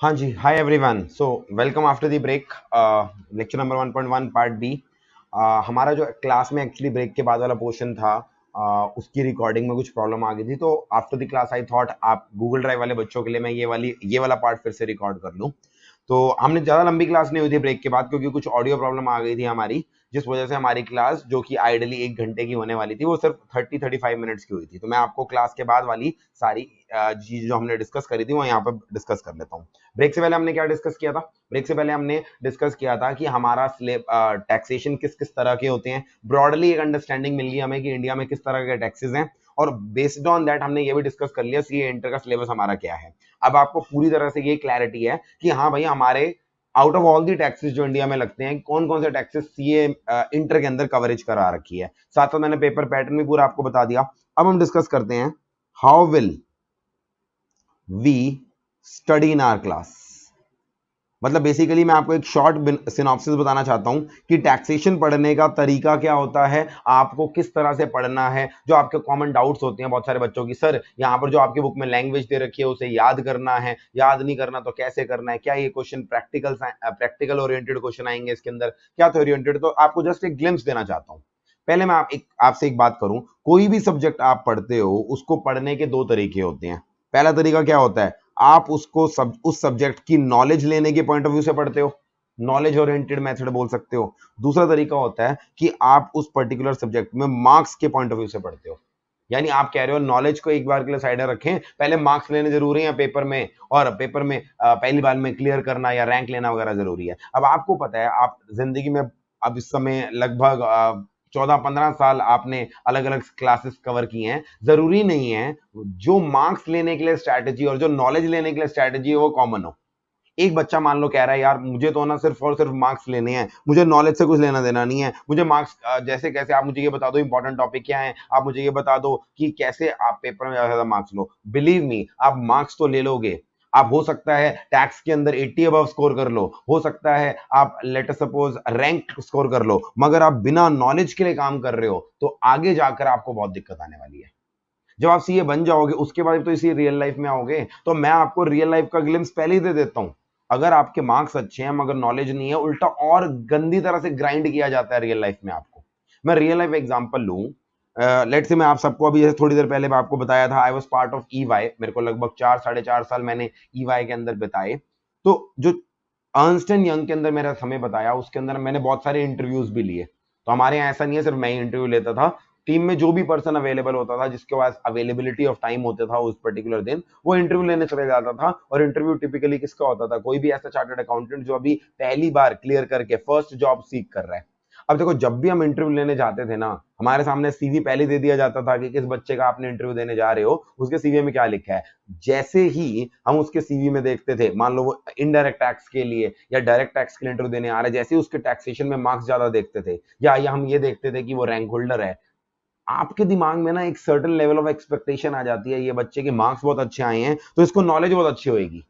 हाँ जी, hi everyone. So welcome after the break. Lecture number 1.1 part B. हमारा जो क्लास में एक्चुअली ब्रेक के बाद वाला पोर्शन था, उसकी रिकॉर्डिंग में कुछ प्रॉब्लम आ गई थी, तो after the class I thought आप गूगल ड्राइव वाले बच्चों के लिए मैं ये वाला पार्ट फिर से रिकॉर्ड कर लूँ। तो हमने ज़्यादा लंबी क्लास नहीं हुई थी ब्रेक के बाद, क्योंकि कुछ ऑडियो प्रॉब्लम आ गई थी हमारी, जिस वजह से हमारी क्लास जो कि आइडली 1 घंटे की होने वाली थी वो सिर्फ 35 मिनट्स की हुई थी। तो मैं आपको क्लास के बाद वाली सारी चीज जो हमने डिस्कस करी थी वो यहाँ पर डिस्कस कर लेता हूँ। ब्रेक से पहले हमने क्या डिस्कस किया था? ब्रेक से पहले हमने डिस्कस किया था कि हमारा स्लेब टैक्सेशन किस किस तरह के होते हैं। ब्रॉडली एक अंडरस्टैंडिंग मिल गई हमें कि इंडिया में किस तरह के टैक्सेस हैं, और बेस्ड ऑन दैट हमने ये भी डिस्कस कर लिया सीए इंटर का सिलेबस हमारा क्या है। अब आपको पूरी तरह से ये क्लैरिटी है कि हाँ भाई, हमारे out of all the taxes जो इंडिया में लगते हैं, कौन कौन से टैक्सेस सीए इंटर के अंदर कवरेज करा रखी है। साथ साथ मैंने पेपर पैटर्न भी पूरा आपको बता दिया। अब हम डिस्कस करते हैं, how will we study in our class. मतलब बेसिकली मैं आपको एक शॉर्ट सिनॉप्सिस बताना चाहता हूं कि टैक्सेशन पढ़ने का तरीका क्या होता है, आपको किस तरह से पढ़ना है। जो आपके कॉमन डाउट्स होते हैं बहुत सारे बच्चों की, सर यहाँ पर जो आपकी बुक में लैंग्वेज दे रखी है उसे याद करना है, याद नहीं करना तो कैसे करना है, क्या ये क्वेश्चन प्रैक्टिकल ओरिएंटेड क्वेश्चन आएंगे इसके अंदर, क्या थ्योरी ओरिएंटेड। तो आपको जस्ट एक ग्लिम्स देना चाहता हूं। पहले मैं आपसे एक बात करूं, कोई भी सब्जेक्ट आप पढ़ते हो उसको पढ़ने के दो तरीके होते हैं। पहला तरीका क्या होता है, आप उस सब्जेक्ट की नॉलेज लेने के पॉइंट ऑफ व्यू से पढ़ते हो, नॉलेज ओरिएंटेड मेथड बोल सकते हो। दूसरा तरीका होता है कि आप उस पर्टिकुलर सब्जेक्ट में मार्क्स के पॉइंट ऑफ व्यू से पढ़ते हो। यानी आप कह रहे हो नॉलेज को एक बार के लिए साइड रखें, पहले मार्क्स लेने जरूरी है पेपर में, और पेपर में पहली बार में क्लियर करना या रैंक लेना वगैरह जरूरी है। अब आपको पता है, आप जिंदगी में अब इस समय लगभग 14-15 साल आपने अलग अलग क्लासेस कवर किए हैं। जरूरी नहीं है जो मार्क्स लेने के लिए स्ट्रैटेजी और जो नॉलेज लेने के लिए स्ट्रैटेजी है वो कॉमन हो। एक बच्चा मान लो कह रहा है, यार मुझे तो ना सिर्फ और सिर्फ मार्क्स लेने हैं, मुझे नॉलेज से कुछ लेना देना नहीं है, मुझे मार्क्स जैसे कैसे, आप मुझे ये बता दो इंपॉर्टेंट टॉपिक क्या है, आप मुझे ये बता दो कि कैसे आप पेपर में ज्यादा मार्क्स लो। बिलीव मी, आप मार्क्स तो ले लोगे। आप हो सकता है टैक्स के अंदर 80 अबव स्कोर कर लो, हो सकता है आप लेट सपोज रैंक स्कोर कर लो, मगर आप बिना नॉलेज के लिए काम कर रहे हो तो आगे जाकर आपको बहुत दिक्कत आने वाली है। जब आप सीए बन जाओगे उसके बाद तो इसी रियल लाइफ में आओगे, तो मैं आपको रियल लाइफ का ग्लिम्स पहले ही दे देता हूं। अगर आपके मार्क्स अच्छे हैं मगर नॉलेज नहीं है, उल्टा और गंदी तरह से ग्राइंड किया जाता है रियल लाइफ में आपको। मैं रियल लाइफ एग्जांपल लूं, लेट से मैं आप सबको अभी जैसे थोड़ी देर पहले मैं आपको बताया था, I was part of EY. मेरे को लगभग 4-4.5 साल मैंने ईवाई के अंदर बिताए। तो जो अर्नस्ट एंड यंग के अंदर मेरा समय बताया, उसके अंदर मैंने बहुत सारे इंटरव्यूज भी लिए। तो हमारे यहाँ ऐसा नहीं है सिर्फ मैं ही इंटरव्यू लेता था, टीम में जो भी पर्सन अवेलेबल होता था, जिसके पास अवेलेबिलिटी ऑफ टाइम होता था उस पर्टिकुलर दिन, वो इंटरव्यू लेने चले जाता था। और इंटरव्यू टिपिकली किसका होता था, कोई भी ऐसा चार्टर्ड अकाउंटेंट जो अभी पहली बार क्लियर करके फर्स्ट जॉब सीख कर रहा है। अब देखो, जब भी हम इंटरव्यू लेने जाते थे ना, हमारे सामने सीवी पहले दे दिया जाता था कि किस बच्चे का आपने इंटरव्यू देने जा रहे हो, उसके सीवी में क्या लिखा है। जैसे ही हम उसके सीवी में देखते थे, मान लो वो इनडायरेक्ट टैक्स के लिए या डायरेक्ट टैक्स के लिए इंटरव्यू देने आ रहे, जैसे ही उसके टैक्सेशन में मार्क्स ज्यादा देखते थे, या हम ये देखते थे कि वो रैंक होल्डर है, आपके दिमाग में ना एक सर्टेन लेवल ऑफ एक्सपेक्टेशन आ जाती है, ये बच्चे के मार्क्स बहुत अच्छे आए हैं तो इसको नॉलेज बहुत अच्छी होगी।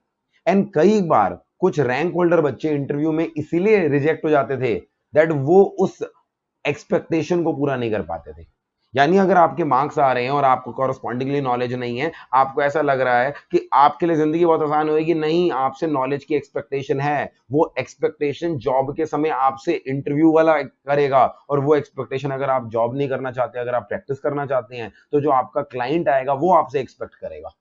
एंड कई बार कुछ रैंक होल्डर बच्चे इंटरव्यू में इसीलिए रिजेक्ट हो जाते थे दैट वो उस एक्सपेक्टेशन को पूरा नहीं कर पाते थे। यानी अगर आपके मार्क्स आ रहे हैं और आपको कॉरस्पॉन्डिंगली नॉलेज नहीं है, आपको ऐसा लग रहा है कि आपके लिए जिंदगी बहुत आसान होगी, नहीं, आपसे नॉलेज की एक्सपेक्टेशन है। वो एक्सपेक्टेशन जॉब के समय आपसे इंटरव्यू वाला करेगा, और वो एक्सपेक्टेशन अगर आप जॉब नहीं करना चाहते, अगर आप प्रैक्टिस करना चाहते हैं, तो जो आपका क्लाइंट आएगा वो आपसे एक्सपेक्ट करेगा।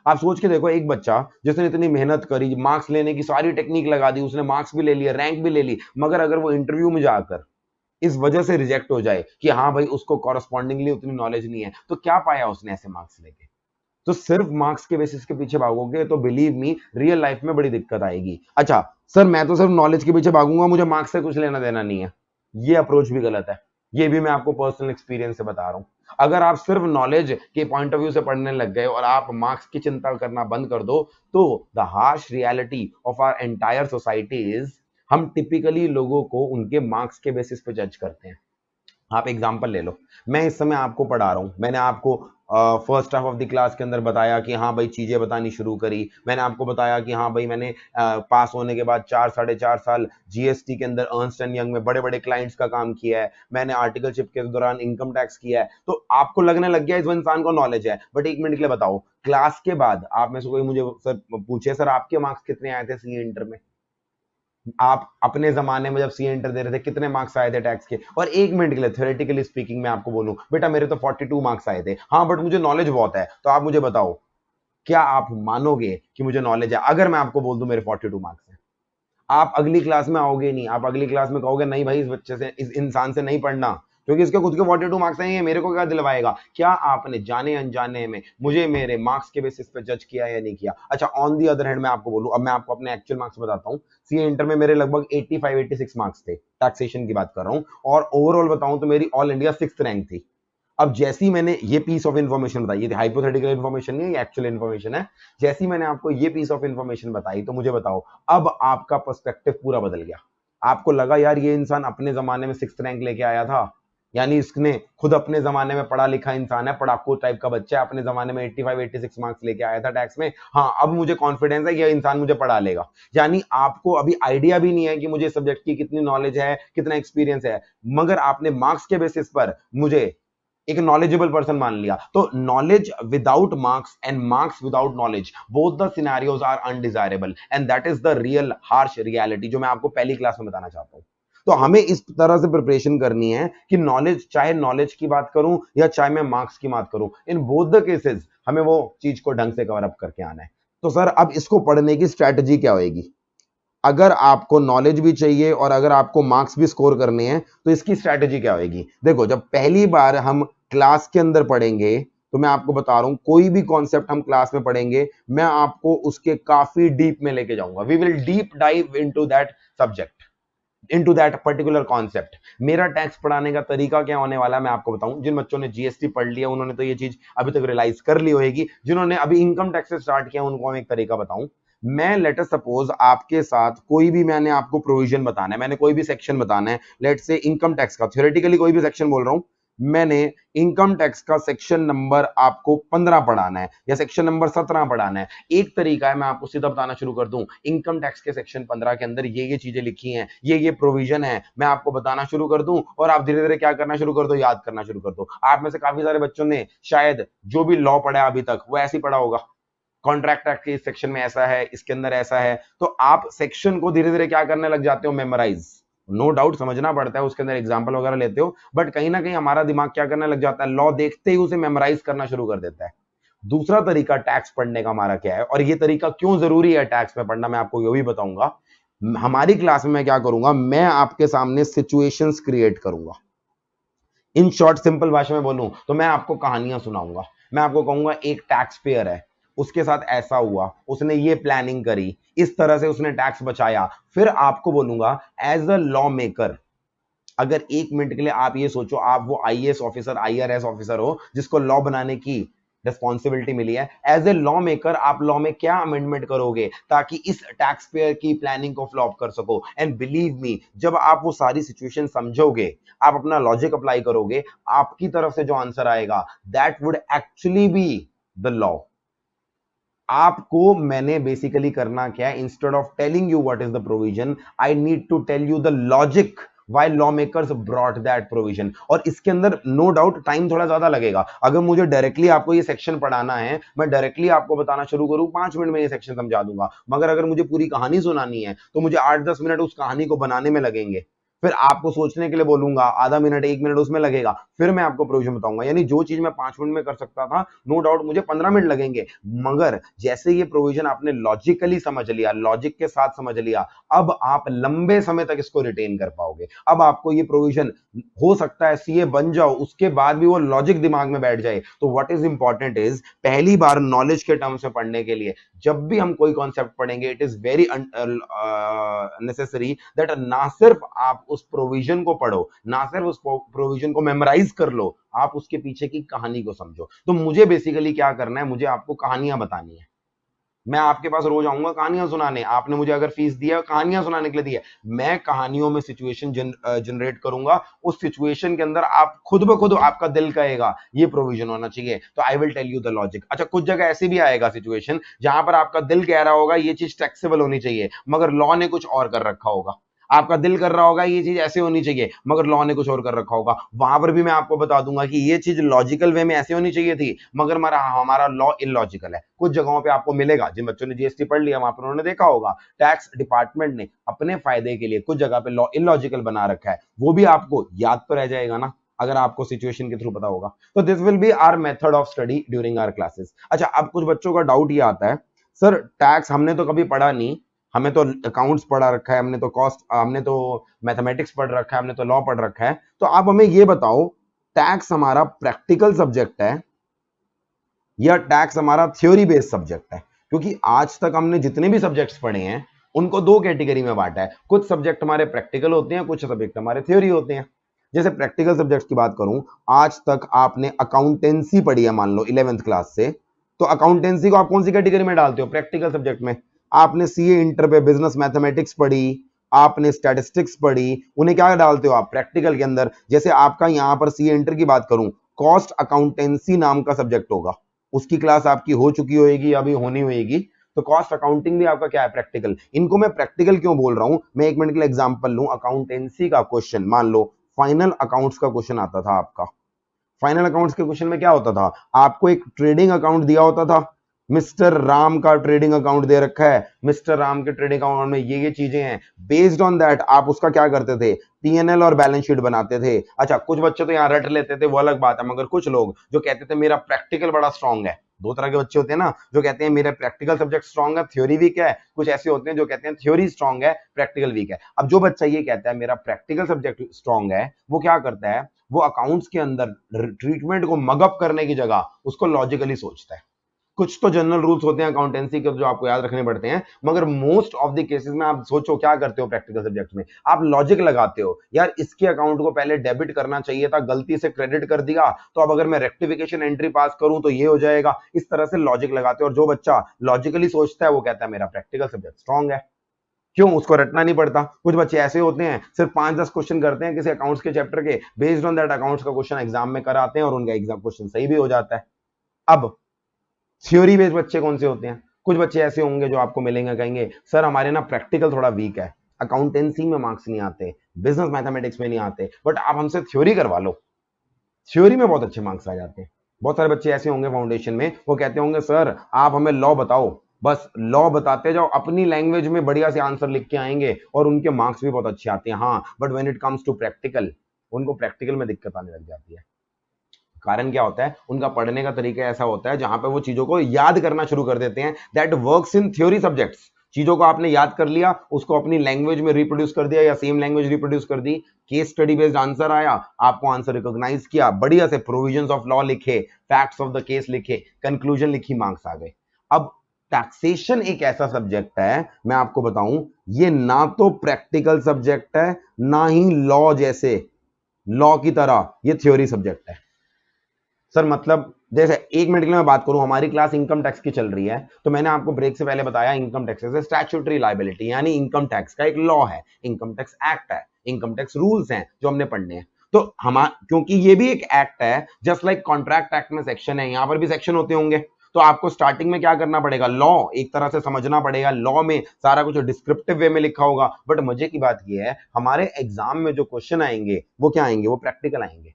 आप सोच के देखो, एक बच्चा जिसने इतनी मेहनत करी, मार्क्स लेने की सारी टेक्निक लगा दी, उसने मार्क्स भी ले लिए, रैंक भी ले ली, मगर अगर वो इंटरव्यू में जाकर इस वजह से रिजेक्ट हो जाए कि हाँ भाई उसको कॉरस्पॉन्डिंगली उतनी नॉलेज नहीं है, तो क्या पाया उसने ऐसे मार्क्स लेके। तो सिर्फ मार्क्स के बेसिस के पीछे भागोगे तो बिलीव मी, रियल लाइफ में बड़ी दिक्कत आएगी। अच्छा सर, मैं तो सिर्फ नॉलेज के पीछे भागूंगा, मुझे मार्क्स से कुछ लेना देना नहीं है, ये अप्रोच भी गलत है। ये भी मैं आपको पर्सनल एक्सपीरियंस से बता रहा हूं। अगर आप सिर्फ नॉलेज के पॉइंट ऑफ व्यू से पढ़ने लग गए और आप मार्क्स की चिंता करना बंद कर दो, तो the harsh reality of our entire society is, हम टिपिकली लोगों को उनके मार्क्स के बेसिस पे जज करते हैं। आप एग्जाम्पल ले लो, मैं इस समय आपको पढ़ा रहा हूँ, मैंने आपको first half of the class के अंदर बताया कि हाँ भाई चीजें बतानी शुरू करी, मैंने आपको बताया कि हाँ भाई मैंने पास होने के बाद 4 साढ़े 4 साल जीएसटी के अंदर अर्नस्ट एंड यंग में बड़े बड़े क्लाइंट्स का काम किया है, मैंने आर्टिकलशिप के दौरान इनकम टैक्स किया है, तो आपको लगने लग गया इस इंसान को नॉलेज है। बट एक मिनट के लिए बताओ, क्लास के बाद आप में से कोई मुझे सर पूछे सर आपके मार्क्स कितने आए थे सी इंटर में, आप अपने जमाने में जब सी इंटर दे रहे थे कितने मार्क्स आए थे टैक्स के, और एक मिनट के लिए थ्योरेटिकली स्पीकिंग मैं आपको बोलूं बेटा मेरे तो 42 मार्क्स आए थे, हाँ बट मुझे नॉलेज बहुत है, तो आप मुझे बताओ क्या आप मानोगे कि मुझे नॉलेज है अगर मैं आपको बोल दूं मेरे 42 मार्क्स हैं? आप अगली क्लास में आओगे नहीं, आप अगली क्लास में कहोगे नहीं भाई इस बच्चे से इस इंसान से नहीं पढ़ना क्योंकि इसके खुद के 42 मार्क्स नहीं है, मेरे को क्या दिलवाएगा। क्या आपने जाने अनजाने में मुझे मेरे मार्क्स के बेसिस पे जज किया या नहीं किया? अच्छा ऑन दी अदर हैंड मैं आपको बोलूं, अब मैं आपको अपने एक्चुअल मार्क्स बताता हूं, सीए इंटर में मेरे लगभग 85-86 मार्क्स थे, टैक्सेशन की बात कर रहा हूं, और ओवरऑल बताऊं तो मेरी ऑल इंडिया 6th रैंक थी। अब जैसी मैंने ये पीस ऑफ इन्फॉर्मेशन बताई, ये हाइपोथेटिकल इन्फॉर्मेशन नहीं है, ये एक्चुअल इन्फॉर्मेशन है, जैसी मैंने आपको ये पीस ऑफ इन्फॉर्मेशन बताई तो मुझे बताओ अब आपका पर्सपेक्टिव पूरा बदल गया। आपको लगा यार ये इंसान अपने जमाने में 6th रैंक लेके आया था, यानी इसने खुद अपने जमाने में पढ़ा लिखा इंसान है, पढ़ाकू टाइप का बच्चा है, अपने जमाने में 85-86 मार्क्स लेके आया था टैक्स में, हाँ अब मुझे कॉन्फिडेंस है कि यह इंसान मुझे पढ़ा लेगा। यानी आपको अभी आइडिया भी नहीं है कि मुझे सब्जेक्ट की कितनी नॉलेज है, कितना एक्सपीरियंस है, मगर आपने मार्क्स के बेसिस पर मुझे एक नॉलेजेबल पर्सन मान लिया। तो knowledge without marks and marks without knowledge, both the scenarios are undesirable and that is the real harsh reality जो मैं आपको पहली क्लास में बताना चाहता हूं। तो हमें इस तरह से प्रिपरेशन करनी है कि नॉलेज, चाहे नॉलेज की बात करूं या चाहे मैं मार्क्स की बात करूं, इन बोथ द केसेस हमें वो चीज को ढंग से कवर अप करके आना है। तो सर अब इसको पढ़ने की स्ट्रैटेजी क्या होगी? अगर आपको नॉलेज भी चाहिए और अगर आपको मार्क्स भी स्कोर करने हैं तो इसकी स्ट्रैटेजी क्या होगी? देखो जब पहली बार हम क्लास के अंदर पढ़ेंगे तो मैं आपको बता रहा हूं कोई भी कॉन्सेप्ट हम क्लास में पढ़ेंगे मैं आपको उसके काफी डीप में लेके जाऊंगा, we will deep dive into that subject, into that particular concept. मेरा टैक्स पढ़ाने का तरीका क्या होने वाला है मैं आपको बताऊं, जिन बच्चों ने जीएसटी पढ़ लिया उन्होंने तो ये चीज अभी तक रियलाइज कर ली होगी, जिन्होंने अभी इनकम टैक्स से स्टार्ट किया उनको हम एक तरीका बताऊं। मैं लेट अस सपोज आपके साथ कोई भी, मैंने आपको प्रोविजन बताना है, मैंने कोई भी सेक्शन बताना है, लेट से इनकम टैक्स का, थ्योरेटिकली कोई भी सेक्शन बोल रहा हूं, मैंने इनकम टैक्स का सेक्शन नंबर आपको 15 पढ़ाना है या सेक्शन नंबर 17 पढ़ाना है। एक तरीका है मैं आपको सीधा बताना शुरू कर दूं, इनकम टैक्स के सेक्शन 15 के अंदर ये चीजें लिखी हैं, ये प्रोविजन है, मैं आपको बताना शुरू कर दूं और आप धीरे धीरे क्या करना शुरू कर दो, याद करना शुरू कर दो। आप में से काफी सारे बच्चों ने शायद जो भी लॉ पढ़ा अभी तक वो ऐसे ही पढ़ा होगा, कॉन्ट्रैक्ट एक्ट के सेक्शन में ऐसा है, इसके अंदर ऐसा है, तो आप सेक्शन को धीरे धीरे क्या करने लग जाते हो, मेमोराइज। नो डाउट समझना पड़ता है, उसके अंदर एग्जाम्पल वगैरह लेते हो, बट कहीं ना कहीं हमारा दिमाग क्या करने लग जाता है, लॉ देखते ही उसे मेमोराइज करना शुरू कर देता है। दूसरा तरीका टैक्स पढ़ने का हमारा क्या है, और ये तरीका क्यों जरूरी है टैक्स में पढ़ना, मैं आपको ये भी बताऊंगा। हमारी क्लास में मैं क्या करूंगा, मैं आपके सामने सिचुएशंस क्रिएट करूंगा। इन शॉर्ट सिंपल भाषा में बोलूं तो मैं आपको कहानियां सुनाऊंगा। मैं आपको कहूंगा एक टैक्स पेयर है, उसके साथ ऐसा हुआ, उसने ये प्लानिंग करी, इस तरह से उसने टैक्स बचाया। फिर आपको बोलूंगा एज अ लॉ मेकर, अगर एक मिनट के लिए आप ये सोचो, आप वो आईएएस ऑफिसर, आईआरएस ऑफिसर हो जिसको लॉ बनाने की रिस्पॉन्सिबिलिटी मिली है, एज ए लॉ मेकर आप लॉ में क्या अमेंडमेंट करोगे ताकि इस टैक्स पेयर की प्लानिंग को फ्लॉप कर सको। एंड बिलीव मी, जब आप वो सारी सिचुएशन समझोगे, आप अपना लॉजिक अप्लाई करोगे, आपकी तरफ से जो आंसर आएगा that would actually be the law. आपको मैंने बेसिकली करना क्या है, instead of telling you what is the provision, I need to tell you the logic why lawmakers brought that provision। और इसके अंदर नो डाउट टाइम थोड़ा ज्यादा लगेगा। अगर मुझे डायरेक्टली आपको ये सेक्शन पढ़ाना है, मैं डायरेक्टली आपको बताना शुरू करूं 5 मिनट में ये सेक्शन समझा दूंगा, मगर अगर मुझे पूरी कहानी सुनानी है तो मुझे 8-10 मिनट उस कहानी को बनाने में लगेंगे, फिर आपको सोचने के लिए बोलूंगा आधा मिनट 1 मिनट उसमें लगेगा, फिर मैं आपको प्रोविजन बताऊंगा। यानी जो चीज मैं 5 मिनट में कर सकता था, नो डाउट मुझे 15 मिनट लगेंगे, मगर जैसे ये प्रोविजन आपने लॉजिकली समझ लिया, लॉजिक के साथ समझ लिया, अब आप लंबे समय तक इसको रिटेन कर पाओगे। अब आपको ये प्रोविजन, हो सकता है सीए बन जाओ उसके बाद भी वो लॉजिक दिमाग में बैठ जाए। तो व्हाट इज इंपॉर्टेंट इज, पहली बार नॉलेज के टर्म्स में पढ़ने के लिए जब भी हम कोई कॉन्सेप्ट पढ़ेंगे, it is very necessary that ना सिर्फ आप उस प्रोविजन को पढ़ो, ना सिर्फ उस प्रोविजन को मेमोराइज कर लो, आप उसके पीछे की कहानी को समझो। तो मुझे बेसिकली क्या करना है, मुझे आपको कहानियां बतानी है। मैं आपके पास रोज आऊंगा कहानियां सुनाने, आपने मुझे अगर फीस दिया कहानियां सुनाने के लिए दी है, मैं कहानियों में सिचुएशन जनरेट करूंगा, उस सिचुएशन के अंदर आप खुद ब खुद आपका दिल कहेगा ये प्रोविजन होना चाहिए, तो I will tell you the logic. अच्छा, कुछ जगह ऐसे भी आएगा सिचुएशन जहां पर आपका दिल कह रहा होगा ये चीज टैक्सेबल होनी चाहिए, मगर लॉ ने कुछ और कर रखा होगा। आपका दिल कर रहा होगा ये चीज ऐसे होनी चाहिए, मगर लॉ ने कुछ और कर रखा होगा, वहां पर भी मैं आपको बता दूंगा कि ये चीज लॉजिकल वे में ऐसे होनी चाहिए थी, मगर हमारा लॉ इलॉजिकल है। कुछ जगहों पे आपको मिलेगा, जिन बच्चों ने जीएसटी पढ़ लिया वहां पर उन्होंने देखा होगा टैक्स डिपार्टमेंट ने अपने फायदे के लिए कुछ जगह पे लॉ इलॉजिकल बना रखा है, वो भी आपको याद तो रह जाएगा ना अगर आपको सिचुएशन के थ्रू पता होगा। तो this will be our method of study during our classes. अच्छा, अब कुछ बच्चों का डाउट ये आता है, सर टैक्स हमने तो कभी पढ़ा नहीं, हमें तो अकाउंट्स पढ़ा रखा है, हमने तो कॉस्ट, हमने तो मैथमेटिक्स पढ़ रखा है, हमने तो लॉ पढ़ रखा है, तो आप हमें ये बताओ टैक्स हमारा प्रैक्टिकल सब्जेक्ट है या टैक्स हमारा थ्योरी बेस्ड सब्जेक्ट है? क्योंकि आज तक हमने जितने भी सब्जेक्ट्स पढ़े हैं उनको दो कैटेगरी में बांटा है, कुछ सब्जेक्ट हमारे प्रैक्टिकल होते हैं, कुछ सब्जेक्ट हमारे थ्योरी होते हैं। जैसे प्रैक्टिकल सब्जेक्ट्स की बात करूं, आज तक आपने अकाउंटेंसी पढ़ी है मान लो 11th क्लास से, तो अकाउंटेंसी को आप कौन सी कैटेगरी में डालते हो? प्रैक्टिकल सब्जेक्ट में। आपने सीए इंटर पे बिजनेस मैथमेटिक्स पढ़ी, आपने स्टैटिस्टिक्स पढ़ी, उन्हें क्या डालते हो आप? प्रैक्टिकल के अंदर। जैसे आपका यहां पर सीए इंटर की बात करूं, कॉस्ट अकाउंटेंसी नाम का सब्जेक्ट होगा, उसकी क्लास आपकी हो चुकी होगी, अभी होनी होगी, तो कॉस्ट अकाउंटिंग भी आपका क्या है? प्रैक्टिकल। इनको मैं प्रैक्टिकल क्यों बोल रहा हूं, मैं एक मिनट के लिए एग्जांपल लूं। अकाउंटेंसी का क्वेश्चन, मान लो फाइनल अकाउंट्स का क्वेश्चन आता था आपका, फाइनल अकाउंट्स के क्वेश्चन में क्या होता था, आपको एक ट्रेडिंग अकाउंट दिया होता था, मिस्टर राम का ट्रेडिंग अकाउंट दे रखा है, मिस्टर राम के ट्रेडिंग अकाउंट में ये चीजें हैं, बेस्ड ऑन दैट आप उसका क्या करते थे? पीएनएल और बैलेंस शीट बनाते थे। अच्छा, कुछ बच्चे तो यहाँ रट लेते थे, वो अलग बात है, मगर कुछ लोग जो कहते थे मेरा प्रैक्टिकल बड़ा स्ट्रांग है, दो तरह के बच्चे होते हैं ना, जो कहते हैं मेरा प्रैक्टिकल सब्जेक्ट स्ट्रांग है, थ्योरी वीक है, कुछ ऐसे होते हैं जो कहते हैं थ्योरी स्ट्रांग है, प्रैक्टिकल वीक है। अब जो बच्चा ये कहता है मेरा प्रैक्टिकल सब्जेक्ट स्ट्रांग है, वो क्या करता है, वो अकाउंट्स के अंदर ट्रीटमेंट को मगअप करने की जगह उसको लॉजिकली सोचता है। कुछ तो जनरल रूल्स होते हैं अकाउंटेंसी के जो आपको याद रखने पड़ते हैं, मगर मोस्ट ऑफ द केसेस में आप सोचो क्या करते हो प्रैक्टिकल सब्जेक्ट में, आप लॉजिक लगाते हो, यार इसके अकाउंट को पहले डेबिट करना चाहिए था, गलती से क्रेडिट कर दिया, तो अब अगर मैं रेक्टिफिकेशन एंट्री पास करूं तो ये हो जाएगा, इस तरह से लॉजिक लगाते हो। और जो बच्चा लॉजिकली सोचता है वो कहता है मेरा प्रैक्टिकल सब्जेक्ट स्ट्रांग है, क्यों? उसको रटना नहीं पड़ता। कुछ बच्चे ऐसे होते हैं सिर्फ 5-10 क्वेश्चन करते हैं किसी अकाउंट्स के चैप्टर के, बेस्ड ऑन दैट अकाउंट्स का क्वेश्चन एग्जाम में कराते हैं और उनका एग्जाम क्वेश्चन सही भी हो जाता है। अब थ्योरी बेस्ड बच्चे कौन से होते हैं? कुछ बच्चे ऐसे होंगे जो आपको मिलेंगे, कहेंगे सर हमारे ना प्रैक्टिकल थोड़ा वीक है, अकाउंटेंसी में मार्क्स नहीं आते, बिजनेस मैथमेटिक्स में नहीं आते, बट आप हमसे थ्योरी करवा लो, थ्योरी में बहुत अच्छे मार्क्स आ जाते हैं। बहुत सारे बच्चे ऐसे होंगे फाउंडेशन में, वो कहते होंगे सर आप हमें लॉ बताओ, बस लॉ बताते जाओ, अपनी लैंग्वेज में बढ़िया से आंसर लिख के आएंगे और उनके मार्क्स भी बहुत अच्छे आते हैं। हाँ, but when it comes to practical, उनको प्रैक्टिकल में दिक्कत आने लग जाती है। कारण क्या होता है, उनका पढ़ने का तरीका ऐसा होता है जहां पे वो चीजों को याद करना शुरू कर देते हैं, that works in theory subjects. चीजों को आपने याद कर लिया, उसको अपनी लैंग्वेज में रिप्रोड्यूस कर दिया या सेम लैंग्वेज रिप्रोड्यूस कर दी, केस स्टडी बेस्ड आंसर आया, आपको आंसर रिकॉग्नाइज किया, बढ़िया से प्रोविजंस ऑफ लॉ लिखे, फैक्ट्स ऑफ द केस लिखे, कंक्लूजन लिखी, मार्क्स आ गए। अब टैक्सेशन एक ऐसा सब्जेक्ट है, मैं आपको बताऊं, ये ना तो प्रैक्टिकल सब्जेक्ट है, ना ही लॉ जैसे लॉ की तरह ये थ्योरी सब्जेक्ट है। सर मतलब जैसे एक मिनट के लिए मैं बात करूं, हमारी क्लास इनकम टैक्स की चल रही है, तो मैंने आपको ब्रेक से पहले बताया इनकम टैक्स से स्टैट्यूटरी लायबिलिटी, यानी इनकम टैक्स का एक लॉ है, इनकम टैक्स एक्ट है, इनकम टैक्स रूल्स हैं जो हमने पढ़ने हैं। तो हम, क्योंकि ये भी एक एक्ट है, जस्ट लाइक कॉन्ट्रैक्ट एक्ट में सेक्शन है, यहां पर भी सेक्शन होते होंगे, तो आपको स्टार्टिंग में क्या करना पड़ेगा, लॉ एक तरह से समझना पड़ेगा, लॉ में सारा कुछ डिस्क्रिप्टिव वे में लिखा होगा। बट मजे की बात यह है, हमारे एग्जाम में जो क्वेश्चन आएंगे वो क्या आएंगे, वो प्रैक्टिकल आएंगे।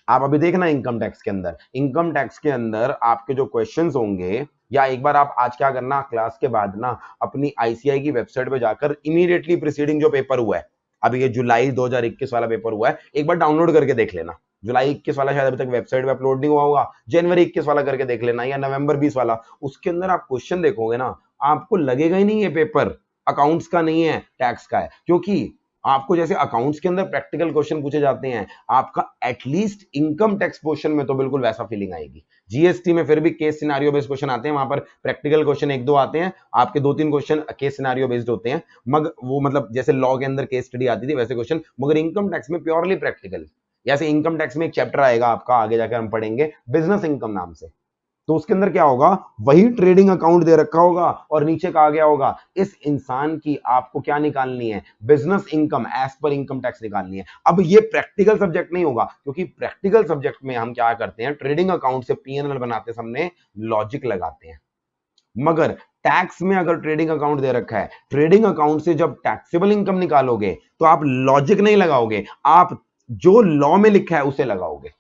आप अभी देखना इनकम टैक्स के अंदर, इनकम टैक्स के अंदर आपके जो क्वेश्चंस होंगे, या एक बार आप आज क्या करना, क्लास के बाद ना अपनी आईसीआई की वेबसाइट पे जाकर इमीडिएटली प्रीसीडिंग जो पेपर हुआ है, अभी ये जुलाई 2021 वाला पेपर हुआ है, एक बार डाउनलोड करके देख लेना। जुलाई 21 वाला शायद अभी तक वेबसाइट पे अपलोड नहीं हुआ होगा, जनवरी 21 वाला करके देख लेना, या नवंबर 20 वाला। उसके अंदर आप क्वेश्चन देखोगे ना, आपको लगेगा ही नहीं ये पेपर अकाउंट्स का नहीं है, टैक्स का है, क्योंकि आपको जैसे अकाउंट्स के अंदर प्रैक्टिकल क्वेश्चन पूछे जाते हैं, आपका एटलीस्ट इनकम टैक्स पोर्शन में तो बिल्कुल वैसा फीलिंग आएगी। जीएसटी में फिर भी केस सिनेरियो बेस्ड क्वेश्चन आते हैं, वहां पर प्रैक्टिकल क्वेश्चन एक दो आते हैं, आपके 2-3 क्वेश्चन केस सिनेरियो बेस्ड होते हैं, मगर वो मतलब जैसे लॉ के अंदर केस स्टडी आती थी वैसे क्वेश्चन, मगर इनकम टैक्स में प्योरली प्रैक्टिकल। जैसे इनकम टैक्स में एक चैप्टर आएगा आपका, आगे जाकर हम पढ़ेंगे बिजनेस इनकम नाम से, तो उसके अंदर क्या होगा, वही ट्रेडिंग अकाउंट दे रखा होगा और नीचे कहा गया होगा इस इंसान की आपको क्या निकालनी है, business income as per income tax निकालनी है। अब ये प्रैक्टिकल सब्जेक्ट नहीं होगा, क्योंकि प्रैक्टिकल सब्जेक्ट में हम क्या करते हैं, ट्रेडिंग अकाउंट से पीएनएल बनाते समय लॉजिक लगाते हैं। मगर टैक्स में अगर ट्रेडिंग अकाउंट दे रखा है, ट्रेडिंग अकाउंट से जब टैक्सेबल इनकम निकालोगे तो आप लॉजिक नहीं लगाओगे, आप जो लॉ में लिखा है उसे लगाओगे।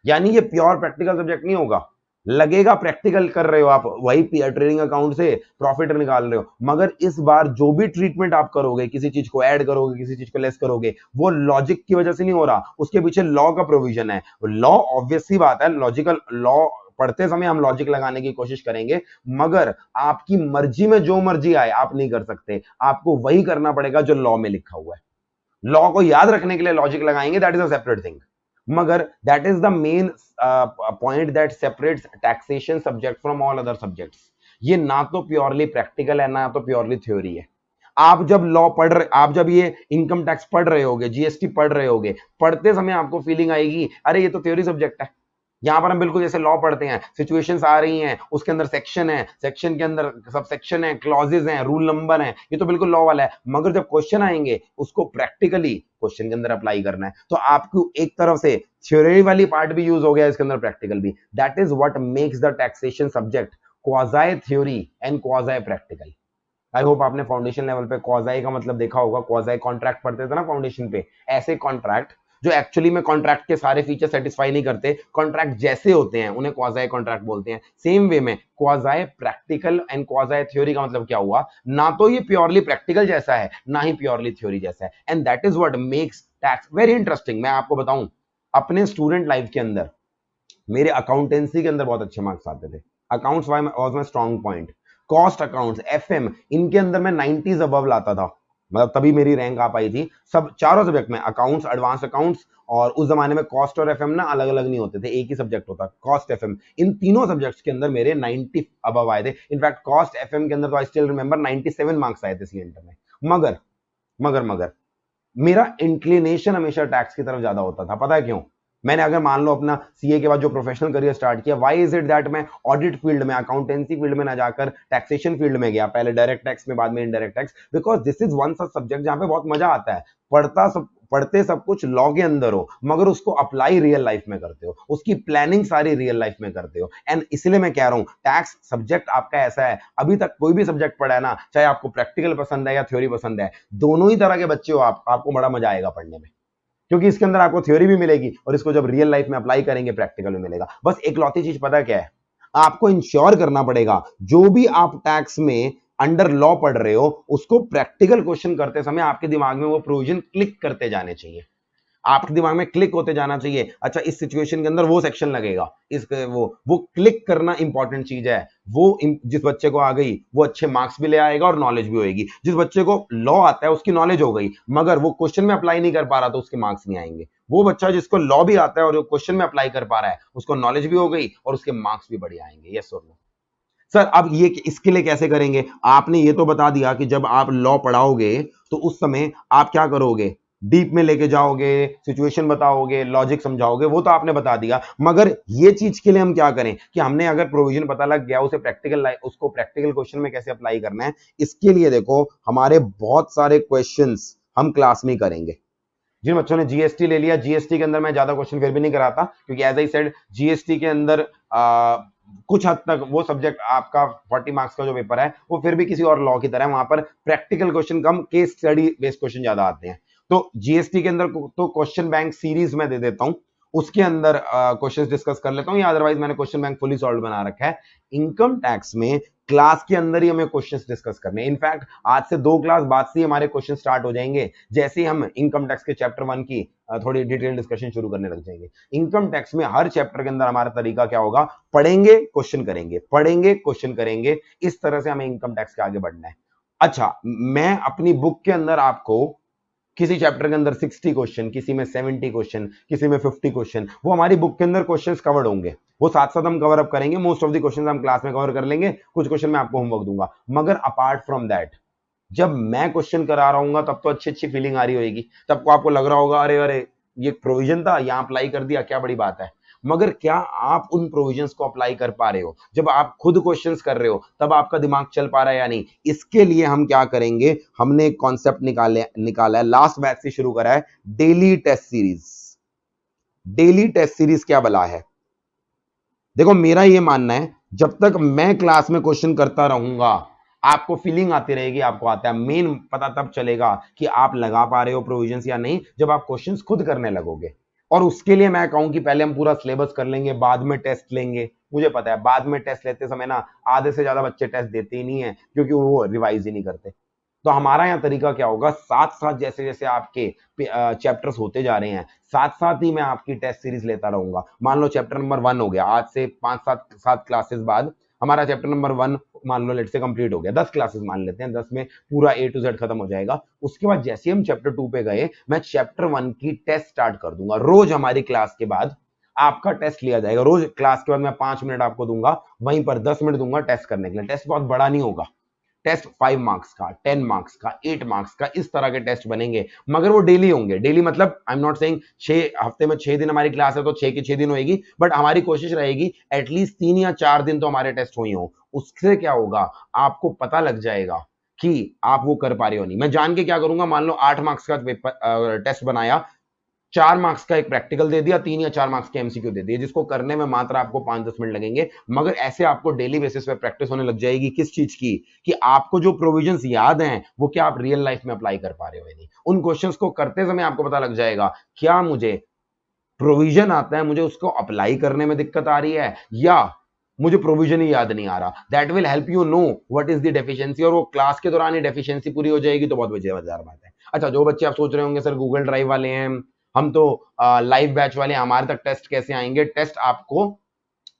यानी ये प्योर प्रैक्टिकल सब्जेक्ट नहीं होगा। लगेगा प्रैक्टिकल कर रहे हो आप, वही ट्रेडिंग अकाउंट से प्रॉफिट निकाल रहे हो, मगर इस बार जो भी ट्रीटमेंट आप करोगे, किसी चीज को ऐड करोगे, किसी चीज को लेस करोगे, वो लॉजिक की वजह से नहीं हो रहा, उसके पीछे लॉ का प्रोविजन है। लॉ ऑब्वियस सी बात है, लॉजिकल लॉ पढ़ते समय हम लॉजिक लगाने की कोशिश करेंगे, मगर आपकी मर्जी में जो मर्जी आए आप नहीं कर सकते, आपको वही करना पड़ेगा जो लॉ में लिखा हुआ है। लॉ को याद रखने के लिए लॉजिक लगाएंगे, that is a separate thing, मगर that is the main point that separates taxation subject from all other subjects. ये ना तो प्योरली प्रैक्टिकल है, ना तो प्योरली थ्योरी है। आप जब लॉ पढ़ रहे, आप जब ये इनकम टैक्स पढ़ रहे होगे, जीएसटी पढ़ रहे होगे, पढ़ते समय आपको फीलिंग आएगी अरे ये तो थ्योरी सब्जेक्ट है। यहां पर हम बिल्कुल जैसे लॉ पढ़ते हैं, सिचुएशंस आ रही हैं, उसके अंदर सेक्शन है, सेक्शन के अंदर सब सेक्शन है, क्लॉजेज हैं, रूल नंबर है, ये तो बिल्कुल लॉ वाला है। मगर जब क्वेश्चन आएंगे उसको प्रैक्टिकली क्वेश्चन के अंदर अप्लाई करना है, तो आपको एक तरफ से थ्योरी वाली पार्ट भी यूज हो गया, इसके अंदर प्रैक्टिकल भी। That is what makes the taxation subject quasi theory and quasi practical. I hope आपने फाउंडेशन लेवल पे क्वाजाई का मतलब देखा होगा, क्वाजाई कॉन्ट्रैक्ट पढ़ते थे ना फाउंडेशन पे, ऐसे कॉन्ट्रैक्ट जो एक्चुअली में कॉन्ट्रैक्ट के सारे फीचर सेटिस्फाई नहीं करते, कॉन्ट्रैक्ट जैसे होते हैं उन्हें क्वाजाई कॉन्ट्रैक्ट बोलते हैं। सेम वे में quasi practical and quasi theory का मतलब क्या हुआ, ना तो ये प्योरली प्रैक्टिकल जैसा है, ना ही प्योरली थ्योरी जैसा है, and that is what makes tax very interesting. मैं आपको बताऊं, अपने स्टूडेंट लाइफ के अंदर मेरे अकाउंटेंसी के अंदर बहुत अच्छे मार्क्स आते थे। Accounts was my strong point. Cost accounts, FM, इनके अंदर मैं 90s अबव लाता था, मतलब तभी मेरी रैंक आ पाई थी। सब चारों सब्जेक्ट में, अकाउंट्स, एडवांस अकाउंट्स, और उस जमाने में कॉस्ट और एफएम ना अलग अलग नहीं होते थे, एक ही सब्जेक्ट होता, कॉस्ट एफएम। इन तीनों सब्जेक्ट्स के अंदर मेरे 90 अबव आए थे। इनफैक्ट कॉस्ट एफएम के अंदर तो आई स्टिल रिमेंबर 97 मार्क्स आए थे सी इंटर में। मगर मगर मगर मेरा इंक्लिनेशन हमेशा टैक्स की तरफ ज्यादा होता था। पता है क्यों? मैंने अगर मान लो अपना सीए के बाद जो प्रोफेशनल करियर स्टार्ट किया, व्हाई इज इट दैट मैं ऑडिट फील्ड में, अकाउंटेंसी फील्ड में ना जाकर टैक्सेशन फील्ड में गया, पहले डायरेक्ट टैक्स में, बाद में indirect tax? Because this is one such subject जहां पे बहुत मजा आता है। पढ़ते सब कुछ लॉ के अंदर हो, मगर उसको अप्लाई रियल लाइफ में करते हो, उसकी प्लानिंग सारी रियल लाइफ में करते हो। एंड इसलिए मैं कह रहा हूं टैक्स सब्जेक्ट आपका ऐसा है, अभी तक कोई भी सब्जेक्ट पढ़ा है ना, चाहे आपको प्रैक्टिकल पसंद है या थ्योरी पसंद है, दोनों ही तरह के बच्चे हो आप, आपको बड़ा मजा आएगा पढ़ने में, क्योंकि इसके अंदर आपको थ्योरी भी मिलेगी और इसको जब रियल लाइफ में अप्लाई करेंगे प्रैक्टिकल भी मिलेगा। बस एक लौती चीज पता क्या है, आपको इंश्योर करना पड़ेगा जो भी आप टैक्स में अंडर लॉ पढ़ रहे हो, उसको प्रैक्टिकल क्वेश्चन करते समय आपके दिमाग में वो प्रोविजन क्लिक करते जाने चाहिए, आपके दिमाग में क्लिक होते जाना चाहिए। अच्छा, इस सिचुएशन के अंदर वो सेक्शन लगेगा, इस वो क्लिक करना इंपॉर्टेंट चीज है। जिस बच्चे को आ गई वो अच्छे मार्क्स भी ले आएगा और नॉलेज भी होगी। जिस बच्चे को लॉ आता है उसकी नॉलेज हो गई, मगर वो क्वेश्चन में अप्लाई नहीं कर पा रहा, तो उसके मार्क्स नहीं आएंगे। वो बच्चा जिसको लॉ भी आता है और क्वेश्चन में अप्लाई कर पा रहा है, उसको नॉलेज भी हो गई और उसके मार्क्स भी बढ़िया आएंगे। यस और नो? सर अब ये इसके लिए कैसे करेंगे? आपने ये तो बता दिया कि जब आप लॉ पढ़ाओगे तो उस समय आप क्या करोगे, डीप में लेके जाओगे, सिचुएशन बताओगे, लॉजिक समझाओगे, वो तो आपने बता दिया। मगर ये चीज के लिए हम क्या करें कि हमने अगर प्रोविजन पता लग गया, उसे उसको प्रैक्टिकल क्वेश्चन में कैसे अप्लाई करना है, इसके लिए देखो हमारे बहुत सारे क्वेश्चंस हम क्लास में करेंगे। जिन बच्चों ने जीएसटी ले लिया, जीएसटी के अंदर मैं ज्यादा क्वेश्चन फिर भी नहीं कराता, क्योंकि एज आई सेड जीएसटी के अंदर कुछ हद तक वो सब्जेक्ट आपका 40 मार्क्स का जो पेपर है वो फिर भी किसी और लॉ की तरह है, वहां पर प्रैक्टिकल क्वेश्चन कम, केस स्टडी बेस्ड क्वेश्चन ज्यादा आते हैं। तो जीएसटी के अंदर तो क्वेश्चन बैंक सीरीज में दे देता हूं, उसके अंदर क्वेश्चंस डिस्कस कर लेता हूं, या अदरवाइज मैंने क्वेश्चन बैंक फुली सॉल्व बना रखा है। इनकम टैक्स में क्लास के अंदर ही हमें क्वेश्चंस डिस्कस करने हैं। इनफैक्ट आज से 2 क्लास बाद से हमारे क्वेश्चन स्टार्ट हो जाएंगे, जैसे ही हम इनकम टैक्स के चैप्टर 1 की थोड़ी डिटेल डिस्कशन शुरू करने लग जाएंगे। इनकम टैक्स में हर चैप्टर के अंदर हमारा तरीका क्या होगा, पढ़ेंगे क्वेश्चन करेंगे, पढ़ेंगे क्वेश्चन करेंगे, इस तरह से हमें इनकम टैक्स के आगे बढ़ना है। अच्छा, मैं अपनी बुक के अंदर आपको किसी चैप्टर के अंदर 60 क्वेश्चन, किसी में 70 क्वेश्चन, किसी में 50 क्वेश्चन, वो हमारी बुक के अंदर क्वेश्चंस कवर्ड होंगे, वो साथ साथ हम कवर अप करेंगे। मोस्ट ऑफ द क्वेश्चंस हम क्लास में कवर कर लेंगे, कुछ क्वेश्चन मैं आपको होमवर्क दूंगा। मगर अपार्ट फ्रॉम दैट, जब मैं क्वेश्चन करा रहा हूँ तब तो अच्छी अच्छी फीलिंग आ रही होगी, तब को आपको लग रहा होगा अरे अरे ये प्रोविजन था, यहाँ अप्लाई कर दिया, क्या बड़ी बात है। मगर क्या आप उन प्रोविजंस को अप्लाई कर पा रहे हो? जब आप खुद क्वेश्चंस कर रहे हो तब आपका दिमाग चल पा रहा है या नहीं? इसके लिए हम क्या करेंगे, हमने एक कॉन्सेप्ट निकाला है, लास्ट बैच से शुरू करा है, daily test series. Daily test series क्या बला है? देखो मेरा ये मानना है, जब तक मैं क्लास में क्वेश्चन करता रहूंगा आपको फीलिंग आती रहेगी, आपको आता है, मेन पता तब चलेगा कि आप लगा पा रहे हो प्रोविजंस या नहीं, जब आप क्वेश्चंस खुद करने लगोगे। और उसके लिए मैं कहूं कि पहले हम पूरा सिलेबस कर लेंगे, बाद में टेस्ट लेंगे। मुझे पता है बाद में टेस्ट लेते समय ना आधे से ज्यादा बच्चे टेस्ट देते ही नहीं है, क्योंकि वो रिवाइज ही नहीं करते। तो हमारा यहाँ तरीका क्या होगा, साथ साथ जैसे जैसे आपके चैप्टर्स होते जा रहे हैं, साथ साथ ही मैं आपकी टेस्ट सीरीज लेता रहूंगा। मान लो चैप्टर नंबर 1 हो गया, आज से 5-7 क्लासेस बाद हमारा चैप्टर नंबर 1 मान लो लेट से कंप्लीट हो गया, 10 क्लासेस मान लेते हैं, 10 में पूरा A to Z खत्म हो जाएगा। उसके बाद जैसे हम चैप्टर 2 पे गए, मैं चैप्टर 1 की टेस्ट स्टार्ट कर दूंगा। रोज हमारी क्लास के बाद आपका टेस्ट लिया जाएगा। रोज क्लास के बाद मैं 5 मिनट आपको दूंगा, वहीं पर 10 मिनट दूंगा टेस्ट करने के लिए। टेस्ट बहुत बड़ा नहीं होगा, टेस्ट 5 मार्क्स का, 10 मार्क्स का, 8 मार्क्स का, इस तरह के टेस्ट बनेंगे, मगर वो डेली होंगे। डेली मतलब आई एम नॉट सेइंग 6 हफ्ते में 6 दिन हमारी क्लास है तो 6 के 6 दिन होएगी, बट हमारी कोशिश रहेगी एटलीस्ट 3 या 4 दिन तो हमारे टेस्ट हुई हो। उससे क्या होगा, आपको पता लग जाएगा कि आप वो कर पा रहे हो नहीं। मैं जान के क्या करूंगा, मान लो 8 मार्क्स का पेपर टेस्ट बनाया, 4 मार्क्स का एक प्रैक्टिकल दे दिया, 3 या 4 मार्क्स के एमसीक्यू दे दिए, जिसको करने में मात्र आपको 5-10 मिनट लगेंगे। मगर ऐसे आपको डेली बेसिस पे प्रैक्टिस होने लग जाएगी, किस चीज की, कि आपको जो प्रोविजंस याद हैं वो क्या आप रियल लाइफ में अप्लाई कर पा रहे हो या नहीं। उन क्वेश्चंस को करते समय आपको पता लग जाएगा, क्या मुझे प्रोविजन आता है, मुझे उसको अप्लाई करने में दिक्कत आ रही है, या मुझे प्रोविजन ही याद नहीं आ रहा। That will help you know what is the deficiency, और वो क्लास के दौरान ही डेफिशिएंसी पूरी हो जाएगी, तो बहुत मजेदार बात है। अच्छा, जो बच्चे आप सोच रहे होंगे सर गूगल ड्राइव वाले हैं, हम तो लाइव बैच वाले हैं, हमारे तक टेस्ट कैसे आएंगे? टेस्ट आपको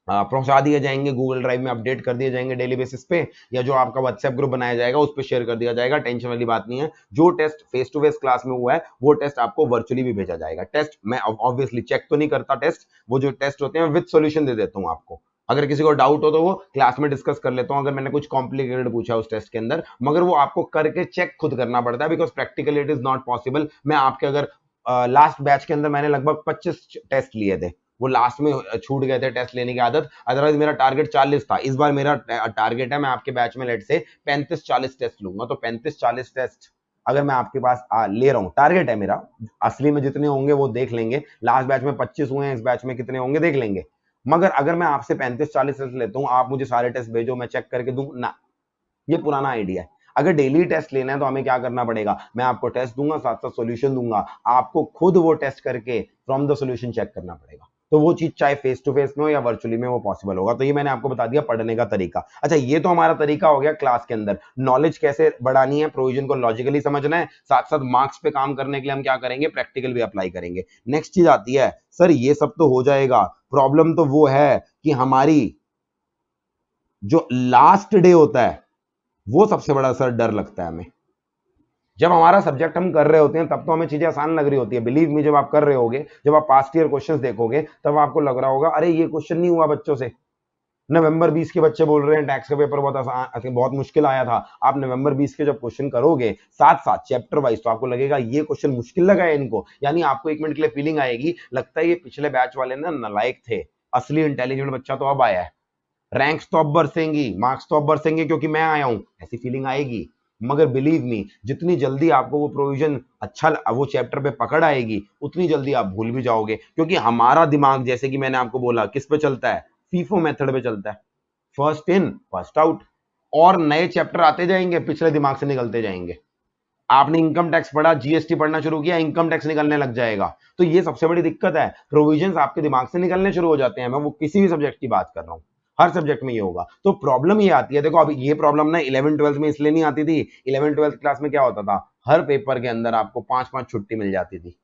पहुंचा दिए जाएंगे, गूगल ड्राइव में अपडेट कर दिए जाएंगे डेली बेसिस पे, या जो आपका व्हाट्सएप ग्रुप बनाया जाएगा उस पर शेयर कर दिया जाएगा। टेंशन वाली बात नहीं है। जो test face to face class में हुआ है वो टेस्ट आपको वर्चुअली भी भेजा जाएगा। टेस्ट मैं ऑब्वियसली चेक तो नहीं करता, टेस्ट वो जो टेस्ट होते हैं विद सॉल्यूशन दे देता हूं आपको। अगर किसी को डाउट हो तो वो क्लास में डिस्कस कर लेता हूं, अगर मैंने कुछ कॉम्प्लिकेटेड पूछा उस टेस्ट के अंदर, मगर वो आपको करके चेक खुद करना पड़ता है, because practically it is not possible. मैं आपके अगर लास्ट बैच के अंदर मैंने लगभग 25 टेस्ट लिए थे, वो लास्ट में छूट गए थे टेस्ट लेने की आदत, अदरवाइज मेरा टारगेट 40 था। इस बार मेरा टारगेट है, मैं आपके बैच में लेट से 35-40 टेस्ट लूंगा। तो 35-40 टेस्ट अगर मैं आपके पास ले रहा हूँ, टारगेट है मेरा, असली में जितने होंगे वो देख लेंगे। लास्ट बैच में 25 हुए हैं, इस बैच में कितने होंगे देख लेंगे। मगर अगर मैं आपसे 35-40 टेस्ट लेता हूँ, आप मुझे सारे टेस्ट भेजो, मैं चेक करके दूं ना, ये पुराना आइडिया है। अगर डेली टेस्ट लेना है तो हमें क्या करना पड़ेगा, मैं आपको टेस्ट दूंगा, साथ साथ सॉल्यूशन दूंगा, आपको खुद वो टेस्ट करके फ्रॉम द सॉल्यूशन चेक करना पड़ेगा। तो वो चीज चाहे फेस टू फेस में हो या वर्चुअली में, वो पॉसिबल होगा। तो ये मैंने आपको बता दिया पढ़ने का तरीका। अच्छा, ये तो हमारा तरीका हो गया क्लास के अंदर नॉलेज कैसे बढ़ानी है, प्रोविजन को लॉजिकली समझना है, साथ साथ मार्क्स पे काम करने के लिए हम क्या करेंगे, प्रैक्टिकल भी अप्लाई करेंगे। नेक्स्ट चीज आती है, सर ये सब तो हो जाएगा, प्रॉब्लम तो वो है कि हमारी जो लास्ट डे होता है वो सबसे बड़ा सर डर लगता है हमें। जब हमारा सब्जेक्ट हम कर रहे होते हैं तब तो हमें चीजें आसान लग रही होती है, बिलीव मी। जब आप कर रहे होगे, जब आप पास्ट ईयर क्वेश्चंस देखोगे, तब आपको लग रहा होगा अरे ये क्वेश्चन नहीं हुआ बच्चों से। नवंबर 20 के बच्चे बोल रहे हैं टैक्स का पेपर बहुत आसान, बहुत मुश्किल आया था। आप नवंबर 20 के जब क्वेश्चन करोगे साथ साथ चैप्टर वाइज, तो आपको लगेगा ये क्वेश्चन मुश्किल लगा है इनको। यानी आपको 1 मिनट के लिए फीलिंग आएगी, लगता है ये पिछले बैच वाले ना नालायक थे, असली इंटेलिजेंट बच्चा तो अब आया है, रैंक्स तो अब बरसेंगी, मार्क्स तो अब बरसेंगे क्योंकि मैं आया हूं, ऐसी फीलिंग आएगी। मगर बिलीव मी, जितनी जल्दी आपको वो प्रोविजन वो चैप्टर पे पकड़ आएगी, उतनी जल्दी आप भूल भी जाओगे, क्योंकि हमारा दिमाग जैसे कि मैंने आपको बोला किस पे चलता है, फीफो मेथड पे चलता है, फर्स्ट इन फर्स्ट आउट। और नए चैप्टर आते जाएंगे, पिछले दिमाग से निकलते जाएंगे। आपने इनकम टैक्स पढ़ा, जीएसटी पढ़ना शुरू किया, इनकम टैक्स निकलने लग जाएगा। तो ये सबसे बड़ी दिक्कत है, प्रोविजंस आपके दिमाग से निकलने शुरू हो जाते हैं। मैं वो किसी भी सब्जेक्ट की बात कर रहा हूँ, हर सब्जेक्ट में ये होगा। तो प्रॉब्लम ये आती है, देखो अब ये प्रॉब्लम ना 11th-12th में इसलिए नहीं आती थी। 11th-12th क्लास में क्या होता था, हर पेपर के अंदर आपको 5-5 छुट्टी मिल जाती थी।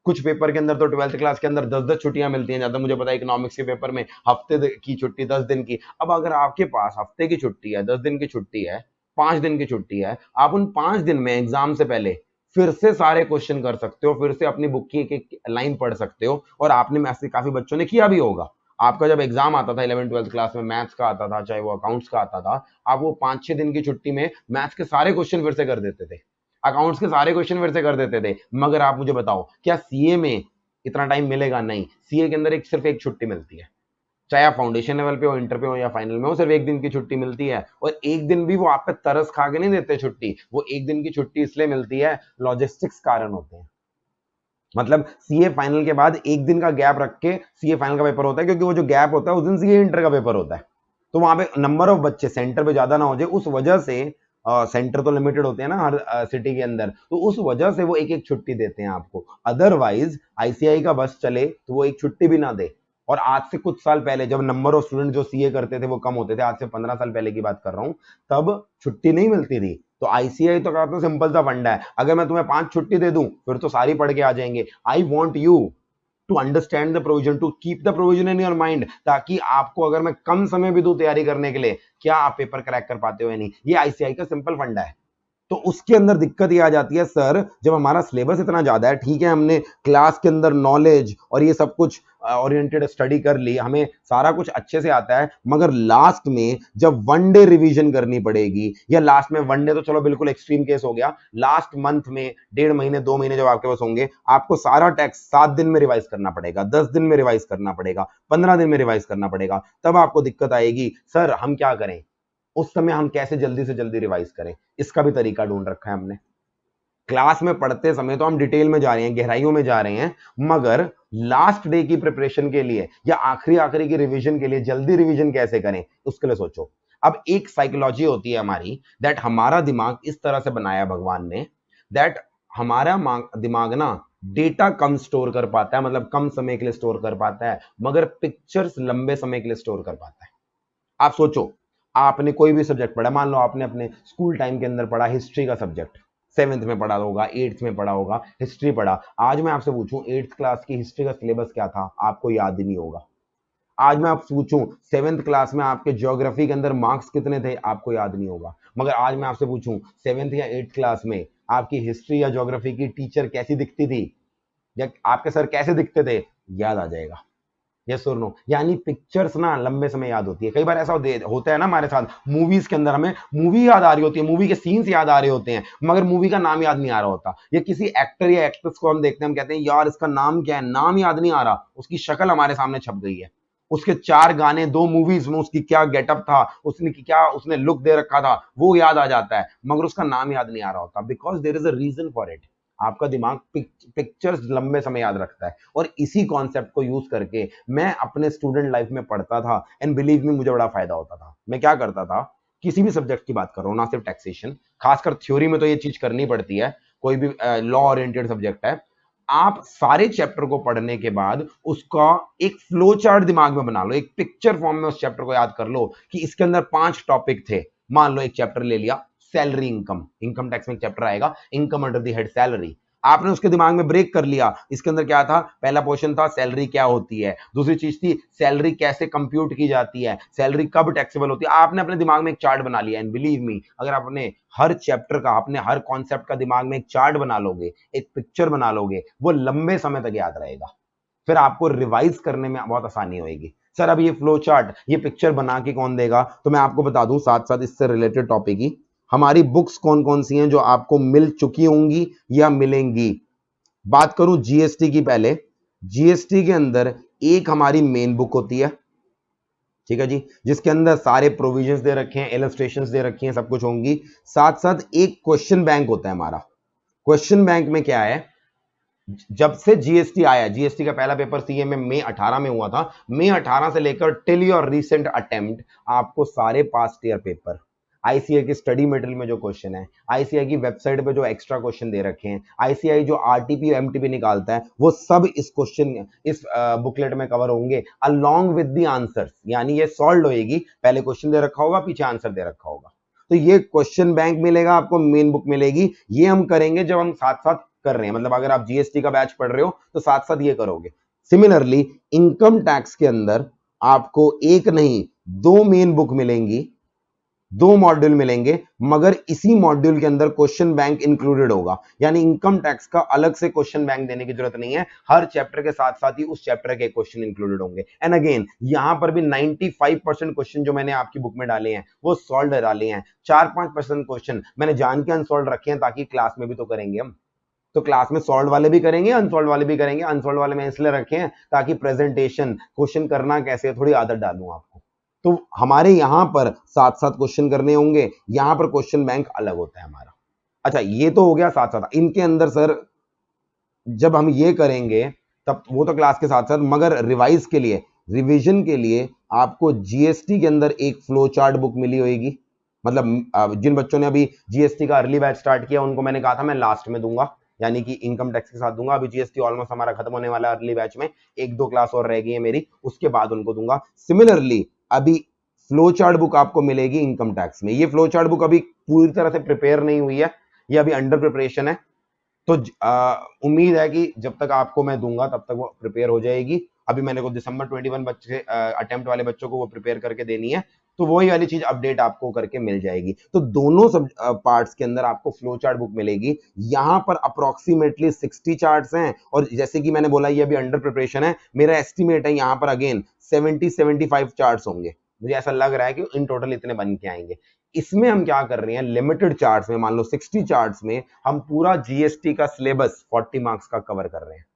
कुछ पेपर के अंदर तो 12th क्लास के अंदर 10-10 छुट्टियां मिलती हैं, ज्यादा मुझे पता है इकोनॉमिक्स के पेपर में हफ्ते की छुट्टी, 10 दिन की। अब अगर आपके पास हफ्ते की छुट्टी है, 10 दिन की छुट्टी है, 5 दिन की छुट्टी है, आप उन 5 दिन में एग्जाम से पहले फिर से सारे क्वेश्चन कर सकते हो, फिर से अपनी बुक की एक एक लाइन पढ़ सकते हो। और आपने में से काफी बच्चों ने किया भी होगा। आपका जब एग्जाम आता था 11th-12th क्लास में, मैथ्स का आता था, चाहे वो अकाउंट्स का आता था, आप वो 5-6 दिन की छुट्टी में मैथ्स के सारे क्वेश्चन फिर से कर देते थे, अकाउंट्स के सारे क्वेश्चन फिर से कर देते थे। मगर आप मुझे बताओ, क्या सीए में इतना टाइम मिलेगा नहीं। सीए के अंदर एक सिर्फ एक छुट्टी मिलती है, चाहे आप फाउंडेशन लेवल पे हो, इंटर पे हो या फाइनल में हो, सिर्फ एक दिन की छुट्टी मिलती है। और एक दिन भी वो आप पे तरस खा के नहीं देते छुट्टी, वो एक दिन की छुट्टी इसलिए मिलती है, लॉजिस्टिक्स कारण होते हैं। मतलब सीए फाइनल के बाद एक दिन का गैप रख के सीए फाइनल का पेपर होता है, क्योंकि वो जो गैप होता है उस दिन सीए इंटर का पेपर होता है। तो वहां पे नंबर ऑफ बच्चे सेंटर पे ज्यादा ना हो जाए, उस वजह से सेंटर तो लिमिटेड होते हैं ना हर सिटी के अंदर, तो उस वजह से वो एक एक छुट्टी देते हैं आपको। अदरवाइज आईसीआई का बस चले तो वो एक छुट्टी भी ना दे। और आज से कुछ साल पहले जब नंबर ऑफ स्टूडेंट जो सीए करते थे वो कम होते थे, आज से 15 साल पहले की बात कर रहा हूं, तब छुट्टी नहीं मिलती थी। तो आईसीआई तो कहते हैं सिंपल सा फंडा है, अगर मैं तुम्हें 5 छुट्टी दे दूं फिर तो सारी पढ़ के आ जाएंगे। I want you to understand the provision, to keep the provision in your mind, ताकि आपको अगर मैं कम समय भी दूं तैयारी करने के लिए, क्या आप पेपर क्रैक कर पाते हो या नहीं। ये आईसीआई का सिंपल फंडा है। तो उसके अंदर दिक्कत ये आ जाती है, सर जब हमारा सिलेबस इतना ज्यादा है, ठीक है हमने क्लास के अंदर नॉलेज और ये सब कुछ ओरिएंटेड स्टडी कर ली, हमें सारा कुछ अच्छे से आता है, मगर लास्ट में जब वन डे रिवीजन करनी पड़ेगी, या लास्ट में वन डे तो चलो बिल्कुल एक्सट्रीम केस हो गया, लास्ट मंथ में 1.5 महीने 2 महीने जब आपके पास होंगे, आपको सारा टेक्स्ट 7 दिन में रिवाइज करना पड़ेगा, 10 दिन में रिवाइज करना पड़ेगा, 15 दिन में रिवाइज करना पड़ेगा, तब आपको दिक्कत आएगी, सर हम क्या करें उस समय, हम कैसे जल्दी से जल्दी रिवाइज करें। इसका भी तरीका ढूंढ रखा है हमने। क्लास में पढ़ते समय तो हम डिटेल में जा रहे हैं, गहराइयों में जा रहे हैं, मगर लास्ट डे की प्रिपरेशन के लिए या आखिरी आखिरी की रिवीजन के लिए जल्दी रिवीजन कैसे करें, उसके लिए सोचो। अब एक साइकोलॉजी होती है हमारी, दैट हमारा दिमाग इस तरह से बनाया भगवान ने, दैट हमारा दिमाग ना डेटा कम स्टोर कर पाता है, मतलब कम समय के लिए स्टोर कर पाता है, मगर पिक्चर्स लंबे समय के लिए स्टोर कर पाता है। आप सोचो, आपने कोई भी सब्जेक्ट पढ़ा, मान लो आपने अपने स्कूल टाइम के अंदर पढ़ा हिस्ट्री का सब्जेक्ट, 7th में पढ़ा होगा, 8th में पढ़ा होगा, हिस्ट्री पढ़ा। आज मैं आपसे पूछूं 8th क्लास की हिस्ट्री का सिलेबस क्या था, आपको याद ही नहीं होगा। आज मैं आपसे पूछूं 7th क्लास में आपके ज्योग्राफी के अंदर मार्क्स कितने थे, आपको याद नहीं होगा। मगर आज मैं आपसे पूछूं 7th या 8th क्लास में आपकी हिस्ट्री या ज्योग्राफी की टीचर कैसी दिखती थी, या आपके सर कैसे दिखते थे, याद आ जाएगा। यस और नो। यानी पिक्चर्स ना लंबे समय याद होती है। कई बार ऐसा होता है ना हमारे साथ, मूवीज के अंदर हमें मूवी याद आ रही होती है, मूवी के सीन्स याद आ रहे होते हैं, मगर मूवी का नाम याद नहीं आ रहा होता। या किसी एक्टर या एक्ट्रेस को हम देखते हैं, हम कहते हैं यार इसका नाम क्या है, नाम याद नहीं आ रहा, उसकी शक्ल हमारे सामने छप गई है, उसके 4 गाने 2 मूवीज में उसकी क्या गेटअप था, उसने क्या उसने लुक दे रखा था, वो याद आ जाता है, मगर उसका नाम याद नहीं आ रहा होता, because there is a reason for it. आपका दिमाग पिक्चर्स लंबे समय याद रखता है। और इसी कॉन्सेप्ट को यूज करके मैं अपने स्टूडेंट लाइफ में पढ़ता था, एंड बिलीव मी मुझे बड़ा फायदा होता था। मैं क्या करता था, किसी भी सब्जेक्ट की बात कर रहा हूँ, ना सिर्फ टैक्सेशन, खासकर थ्योरी में तो ये चीज करनी पड़ती है, कोई भी लॉ ओरिएंटेड सब्जेक्ट है, आप सारे चैप्टर को पढ़ने के बाद उसका एक फ्लो चार्ट दिमाग में बना लो, एक पिक्चर फॉर्म में उस चैप्टर को याद कर लो कि इसके अंदर 5 टॉपिक थे। मान लो एक चैप्टर ले लिया सैलरी इनकम, इनकम टैक्स में एक चैप्टर आएगा income under the head salary, आपने उसके दिमाग में ब्रेक कर लिया। इसके अंदर क्या था, पहला पोर्शन था सैलरी क्या होती है, दूसरी चीज थी सैलरी कैसे कंप्यूट की जाती है, सैलरी कब टैक्सेबल होती है। आपने अपने दिमाग में एक चार्ट बना लिया, एंड बिलीव मी अगर आपने हर चैप्टर का, अपने हर कॉन्सेप्ट का दिमाग में एक चार्ट बना लोगे, एक पिक्चर बना लोगे, वो लंबे समय तक याद रहेगा, फिर आपको रिवाइज करने में बहुत आसानी होगी। सर अब ये फ्लो चार्ट, ये पिक्चर बना के कौन देगा, तो मैं आपको बता दूं साथ साथ इससे रिलेटेड टॉपिक ही, हमारी बुक्स कौन कौन सी हैं जो आपको मिल चुकी होंगी या मिलेंगी। बात करूं जीएसटी की, पहले जीएसटी के अंदर एक हमारी मेन बुक होती है, ठीक है जी, जिसके अंदर सारे प्रोविजंस दे रखे हैं, इलस्ट्रेशंस दे रखी हैं, सब कुछ होंगी। साथ साथ एक क्वेश्चन बैंक होता है हमारा। क्वेश्चन बैंक में क्या है, जब से जीएसटी आया, जीएसटी का पहला पेपर सीए में मई 18 में हुआ था, मई 18 से लेकर टिल योर रीसेंट अटेम्प्ट आपको सारे पास्ट ईयर पेपर, आईसीआई की स्टडी मटेरियल में जो क्वेश्चन है, आईसीआई की वेबसाइट पे जो एक्स्ट्रा क्वेश्चन दे रखे हैं, आईसीआई जो आरटीपी एमटीपी निकालता है, वो सब इस क्वेश्चन इस बुकलेट में कवर होंगे अलोंग विद द आंसर्स। यानी ये सॉल्व होएगी, पहले क्वेश्चन दे रखा होगा, पीछे आंसर दे रखा होगा। तो ये क्वेश्चन बैंक मिलेगा आपको, मेन बुक मिलेगी। ये हम करेंगे जब हम साथ साथ कर रहे हैं, मतलब अगर आप जीएसटी का बैच पढ़ रहे हो तो साथ साथ ये करोगे। सिमिलरली इनकम टैक्स के अंदर आपको एक नहीं 2 मेन बुक मिलेंगी, 2 मॉड्यूल मिलेंगे, मगर इसी मॉड्यूल के अंदर क्वेश्चन बैंक इंक्लूडेड होगा। यानी इनकम टैक्स का अलग से क्वेश्चन बैंक देने की जरूरत नहीं है, हर चैप्टर के साथ साथ ही उस चैप्टर के क्वेश्चन इंक्लूडेड होंगे। एंड अगेन यहां पर भी 95% क्वेश्चन जो मैंने आपकी बुक में डाले हैं वो सॉल्व डाले हैं, 4-5% क्वेश्चन मैंने जान के अनसॉल्व रखे हैं, ताकि क्लास में भी तो करेंगे हम। तो क्लास में सॉल्व वाले भी करेंगे, अनसॉल्व वाले भी करेंगे। अनसॉल्व वाले मैं इसलिए रखे हैं ताकि प्रेजेंटेशन, क्वेश्चन करना कैसे, थोड़ी आदत डालूं आपको। तो हमारे यहाँ पर साथ साथ क्वेश्चन करने होंगे, यहाँ पर क्वेश्चन बैंक अलग होता है हमारा। अच्छा, ये तो हो गया साथ साथ। इनके अंदर सर जब हम ये करेंगे तब वो तो क्लास के साथ साथ, मगर रिवाइज के लिए, रिवीजन के लिए आपको जीएसटी के अंदर एक फ्लो चार्ट बुक मिली होगी। मतलब जिन बच्चों ने अभी जीएसटी का अर्ली बैच स्टार्ट किया उनको मैंने कहा था मैं लास्ट में दूंगा, यानी कि इनकम टैक्स के साथ दूंगा। अभी जीएसटी ऑलमोस्ट हमारा खत्म होने वाला है, अर्ली बैच में 1-2 क्लास और रह गई है मेरी, उसके बाद उनको दूंगा। सिमिलरली अभी फ्लो चार्ट बुक आपको मिलेगी इनकम टैक्स में। ये फ्लो चार्ट बुक अभी पूरी तरह से प्रिपेयर नहीं हुई है, ये अभी अंडर प्रिपरेशन है। तो उम्मीद है कि जब तक आपको मैं दूंगा तब तक वो प्रिपेयर हो जाएगी। अभी मैंने को दिसंबर 21 बच्चे अटेम्प्ट वाले बच्चों को वो प्रिपेयर करके देनी है, तो वही वाली चीज अपडेट आपको करके मिल जाएगी। तो दोनों सब पार्ट्स के अंदर आपको फ्लो चार्ट बुक मिलेगी। यहाँ पर अप्रोक्सीमेटली 60 चार्ट्स हैं, और जैसे कि मैंने बोला ये अभी अंडर प्रिपरेशन है, मेरा एस्टिमेट है यहाँ पर अगेन 70-75 चार्ट्स होंगे। मुझे ऐसा लग रहा है कि इन टोटल इतने बन के आएंगे। इसमें हम क्या कर रहे हैं, लिमिटेड चार्ट्स में, मान लो 60 चार्ट्स में हम पूरा जीएसटी का सिलेबस 40 मार्क्स का कवर कर रहे हैं।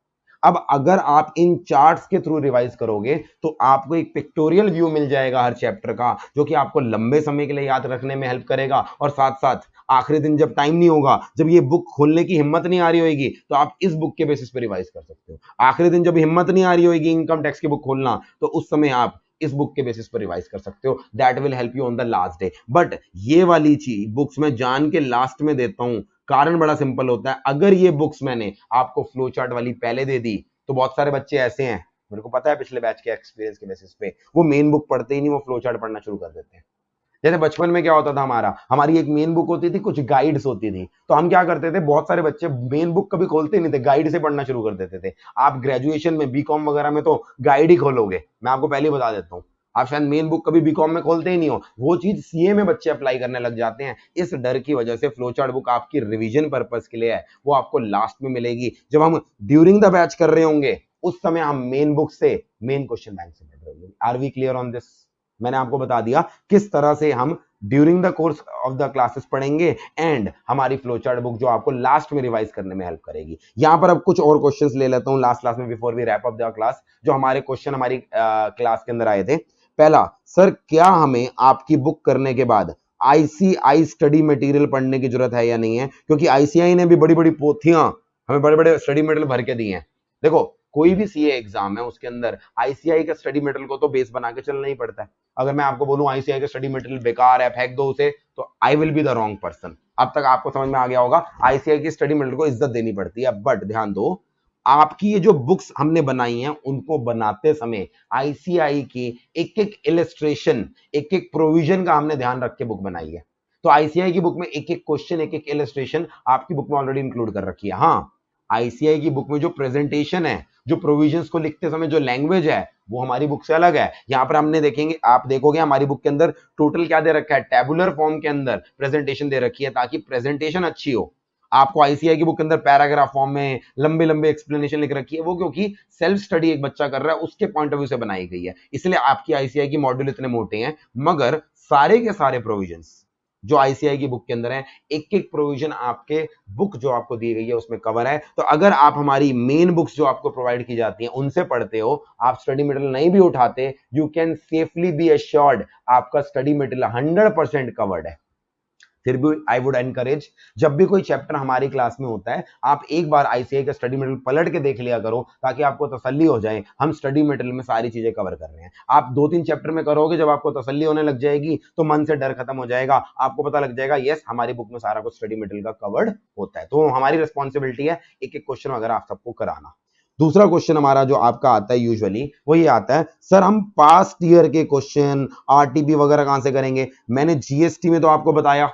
अब अगर आप इन चार्ट्स के थ्रू रिवाइज करोगे तो आपको एक पिक्टोरियल व्यू मिल जाएगा हर चैप्टर का, जो कि आपको लंबे समय के लिए याद रखने में हेल्प करेगा। और साथ साथ आखिरी दिन जब टाइम नहीं होगा, जब ये बुक खोलने की हिम्मत नहीं आ रही होगी, तो आप इस बुक के बेसिस पे रिवाइज कर सकते हो। आखिरी दिन जब हिम्मत नहीं आ रही होगी इनकम टैक्स की बुक खोलना, तो उस समय आप इस बुक के बेसिस पर रिवाइज कर सकते हो। That will help you on the last day. But ये वाली चीज बुक्स में जान के लास्ट में देता हूं, कारण बड़ा सिंपल होता है। अगर ये बुक्स मैंने आपको फ्लो चार्ट वाली पहले दे दी, तो बहुत सारे बच्चे ऐसे हैं, मेरे को पता है पिछले बैच के एक्सपीरियंस के बेसिस पे, वो मेन बुक पढ़ते ही नहीं, वो फ्लो चार्ट पढ़ना शुरू कर देते हैं। जैसे बचपन में क्या होता था, हमारी एक मेन बुक होती थी, कुछ गाइड्स होती थी, तो हम क्या करते थे, बहुत सारे बच्चे मेन बुक कभी खोलते नहीं थे, गाइड से पढ़ना शुरू कर देते थे। आप ग्रेजुएशन में बीकॉम वगैरह में तो गाइड ही खोलोगे, मैं आपको पहले ही बता देता हूँ। आप शायद मेन बुक कभी बीकॉम में खोलते ही नहीं हो। वो चीज सीए में बच्चे अप्लाई करने लग जाते हैं। इस डर की वजह से फ्लो चार्ट बुक आपकी रिवीजन पर्पस के लिए है, वो आपको लास्ट में मिलेगी। जब हम ड्यूरिंग द बैच कर रहे होंगे उस समय हम मेन बुक से, मेन क्वेश्चन बैंक से पढ़ रहे होंगे। Are we clear on this? मैंने आपको बता दिया किस तरह से हम during the course of the classes पढ़ेंगे, एंड हमारी फ्लो चार्ट बुक जो आपको लास्ट में रिवाइज करने में हेल्प करेगी। यहां पर अब कुछ और क्वेश्चंस ले लेता हूं लास्ट क्लास में, before we wrap up the class. जो हमारे क्वेश्चन हमारी क्लास के अंदर आए थे, पहला, सर क्या हमें आपकी बुक करने के बाद आईसीआई स्टडी मटेरियल पढ़ने की जरूरत है या नहीं है? क्योंकि आईसीआई ने भी बड़ी बड़ी पोथियां हमें बड़े बड़े स्टडी मटेरियल भर के दिए हैं। देखो, कोई भी सीए एग्जाम है उसके अंदर आईसीआई का स्टडी मटेरियल को तो बेस बना के चलना ही पड़ता है। अगर मैं आपको बोलूं आईसीआई का स्टडी मटेरियल बेकार है, फेंक दो उसे, तो I will be the wrong person. अब तक आपको समझ में आ गया होगा, आईसीआई की स्टडी मटेरियल को इज्जत देनी पड़ती है। बट ध्यान दो, आपकी ये जो बुक्स हमने बनाई हैं उनको बनाते समय आईसीआई की एक एक इलस्ट्रेशन, एक एक प्रोविजन का हमने ध्यान रख के बुक बनाई है। तो आईसीआई की बुक में एक एक क्वेश्चन, एक एक इलस्ट्रेशन आपकी बुक में ऑलरेडी इंक्लूड कर रखी है। हाँ, आईसीआई की बुक में जो प्रेजेंटेशन है, जो प्रोविजंस को लिखते समय जो लैंग्वेज है, वो हमारी बुक से अलग है। यहां पर हमने देखेंगे, आप देखोगे हमारी बुक के अंदर टोटल क्या दे रखा है, टेबुलर फॉर्म के अंदर प्रेजेंटेशन दे रखी है, ताकि प्रेजेंटेशन अच्छी हो। आपको आईसीआई की बुक के अंदर पैराग्राफ फॉर्म में लंबे लंबे एक्सप्लेनेशन लिख रखी है, वो क्योंकि सेल्फ स्टडी एक बच्चा कर रहा है उसके पॉइंट ऑफ व्यू से बनाई गई है, इसलिए आपकी आईसीआई की मॉड्यूल इतने मोटे हैं। मगर सारे के सारे प्रोविजंस जो आईसीआई की बुक के अंदर है, एक एक प्रोविजन आपके बुक जो आपको दी गई है उसमें कवर है। तो अगर आप हमारी मेन बुक्स जो आपको प्रोवाइड की जाती हैं उनसे पढ़ते हो, आप स्टडी मटेरियल नहीं भी उठाते, you can safely be assured आपका स्टडी मटेरियल 100% कवर्ड है। फिर भी आई वुड एनकरेज, जब भी कोई चैप्टर हमारी क्लास में होता है, आप एक बार आईसीआई का स्टडी मटेरियल पलट के देख लिया करो, ताकि आपको तसल्ली हो जाए हम स्टडी मटेरियल में सारी चीजें कवर कर रहे हैं। आप 2-3 चैप्टर में करोगे, जब आपको तसल्ली होने लग जाएगी तो मन से डर खत्म हो जाएगा, आपको पता लग जाएगा यस हमारी बुक में सारा कुछ स्टडी मटेरियल का कवर्ड होता है। तो हमारी रिस्पॉन्सिबिलिटी है एक एक क्वेश्चन वगैरह आप सबको कराना। दूसरा क्वेश्चन हमारा जो आपका आता है यूजुअली, वो ये आता है, सर हम पास्ट ईयर के क्वेश्चन आरटीपी वगैरह कहां से करेंगे? मैंने जीएसटी में तो आपको बताया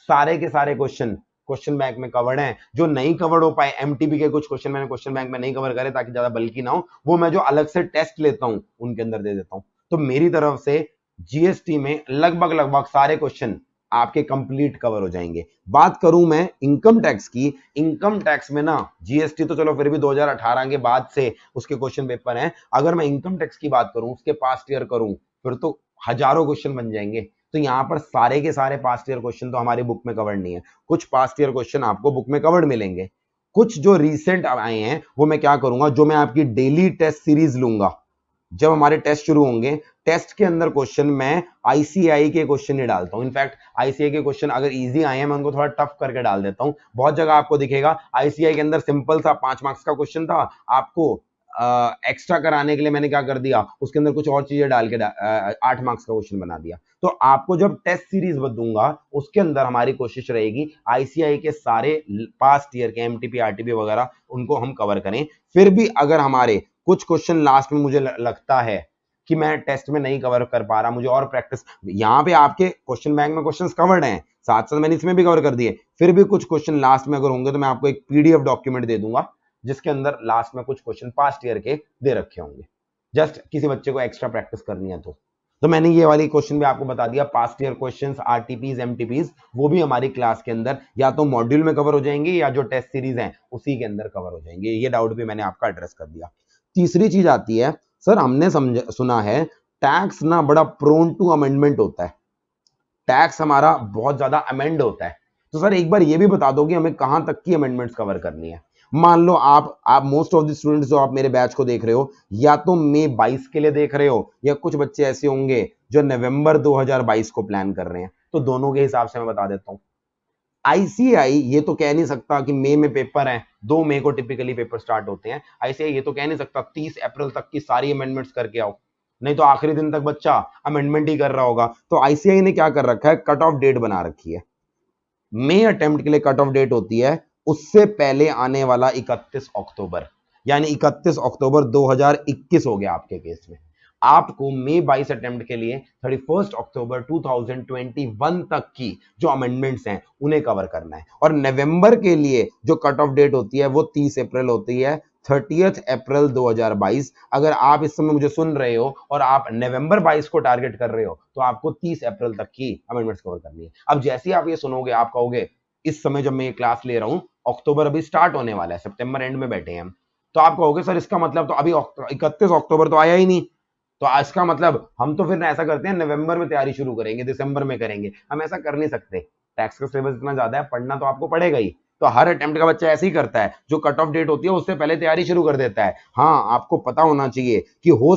सारे के सारे क्वेश्चन बैंक में कवर्ड हैं। जो नहीं कवर्ड हो पाए, एमटीबी के कुछ क्वेश्चन मैंने क्वेश्चन बैंक में नहीं कवर करे ताकि ज्यादा बल्कि ना हो, वो मैं जो अलग से टेस्ट लेता हूं उनके अंदर दे देता हूं। तो मेरी तरफ से जीएसटी में लगभग सारे क्वेश्चन आपके कंप्लीट कवर हो जाएंगे। बात करूं मैं इनकम टैक्स की, इनकम टैक्स में ना जीएसटी तो चलो फिर भी 2018 के बाद से उसके क्वेश्चन पेपर हैं। अगर मैं इनकम टैक्स की बात करूं, उसके पास्ट ईयर करूं, फिर तो हजारों क्वेश्चन बन जाएंगे। तो यहां पर सारे के सारे पास्ट ईयर क्वेश्चन तो हमारी बुक में कवर्ड नहीं है, कुछ पास्ट ईयर क्वेश्चन आपको बुक में कवर्ड मिलेंगे। कुछ जो रिसेंट आए हैं वो मैं क्या करूंगा, जो मैं आपकी डेली टेस्ट सीरीज लूंगा, जब हमारे टेस्ट शुरू होंगे, टेस्ट के अंदर क्वेश्चन मैं आईसीआई के क्वेश्चन ही डालता हूं। इनफैक्ट आईसीआई के क्वेश्चन अगर इजी आए हैं मैं उनको थोड़ा टफ करके डाल देता हूं। बहुत जगह आपको दिखेगा आईसीआई के अंदर सिंपल सा 5 मार्क्स का क्वेश्चन था, आपको एक्स्ट्रा कराने के लिए मैंने क्या कर दिया, उसके अंदर कुछ और चीजें डाल के 8 मार्क्स का क्वेश्चन बना दिया। तो आपको जब टेस्ट सीरीज दूंगा उसके अंदर हमारी कोशिश रहेगी आईसीआई के सारे पास्ट ईयर के एमटीपी आरटीपी वगैरह उनको हम कवर करें। फिर भी अगर हमारे कुछ क्वेश्चन लास्ट में मुझे लगता है कि मैं टेस्ट में नहीं कवर कर पा रहा, मुझे और प्रैक्टिस, यहाँ पे आपके क्वेश्चन बैंक में क्वेश्चंस कवर्ड हैं, साथ साथ मैंने इसमें भी कवर कर दिए, फिर भी कुछ क्वेश्चन लास्ट में अगर होंगे तो मैं आपको एक पीडीएफ डॉक्यूमेंट दे दूंगा जिसके अंदर लास्ट में कुछ क्वेश्चन पास्ट ईयर के दे रखे होंगे, जस्ट किसी बच्चे को एक्स्ट्रा प्रैक्टिस करनी है तो मैंने ये वाली क्वेश्चन भी आपको बता दिया। पास्ट ईयर क्वेश्चंस, आरटीपीज, एमटीपीज, वो भी हमारी क्लास के अंदर या तो मॉड्यूल में कवर हो जाएंगे या जो टेस्ट सीरीज हैं उसी के अंदर कवर हो जाएंगे। ये डाउट भी मैंने आपका एड्रेस कर दिया। तीसरी चीज आती है, सर हमने सुना है टैक्स ना बड़ा प्रोन टू अमेंडमेंट होता है, टैक्स हमारा बहुत ज्यादा अमेंड होता है, तो सर एक बार ये भी बता दो कि हमें कहां तक की अमेंडमेंट्स कवर करनी है। मान लो आप मोस्ट ऑफ द स्टूडेंट्स जो आप मेरे बैच को देख रहे हो या तो मई 22 के लिए देख रहे हो या कुछ बच्चे ऐसे होंगे जो नवंबर 2022 को प्लान कर रहे हैं, तो दोनों के हिसाब से मैं बता देता हूं। आईसीआई ये तो कह नहीं सकता कि मई में पेपर है, 2 मई को टिपिकली पेपर स्टार्ट होते हैं, आईसीआई ये तो कह नहीं सकता 30 अप्रैल तक की सारी अमेंडमेंट्स करके आओ, नहीं तो आखिरी दिन तक बच्चा अमेंडमेंट ही कर रहा होगा। तो आईसीआई ने क्या कर रखा है, कट ऑफ डेट बना रखी है, मई अटेम्प्ट के लिए कट ऑफ डेट होती है उससे पहले आने वाला 31 अक्टूबर, यानी 31 अक्टूबर 2021 हो गया आपके केस में। आपको मई 22 अटेम्प्ट के लिए 31 अक्टूबर 2021 तक की जो अमेंडमेंट्स हैं उन्हें कवर करना है, और नवंबर के लिए जो कट ऑफ डेट होती है वो 30 अप्रैल होती है, 30 अप्रैल 2022। अगर आप इस समय मुझे सुन रहे हो और आप नवंबर 22 को टारगेट कर रहे हो तो आपको 30 अप्रैल तक की अमेंडमेंट्स कवर करनी है। अब जैसे ही आप ये सुनोगे आप कहोगे इस समय जब मैं ये क्लास ले रहा हूं अक्टूबर अभी स्टार्ट होने वाला है, सितंबर एंड में बैठे हैं हम, तो आप कहोगे सर इसका मतलब तो अभी 31 अक्टूबर तो आया ही नहीं, तो इसका मतलब हम तो फिर ऐसा करते हैं नवंबर में तैयारी शुरू करेंगे, दिसंबर में करेंगे। हम ऐसा कर नहीं सकते, टैक्स का सिलेबस इतना ज्यादा है, पढ़ना तो आपको पड़ेगा ही। तो हर अटेम्प्ट का बच्चा ऐसे ही करता है, जो कट ऑफ डेट होती है उससे पहले तैयारी शुरू कर देता है। हाँ, आपको पता होना चाहिए कि हो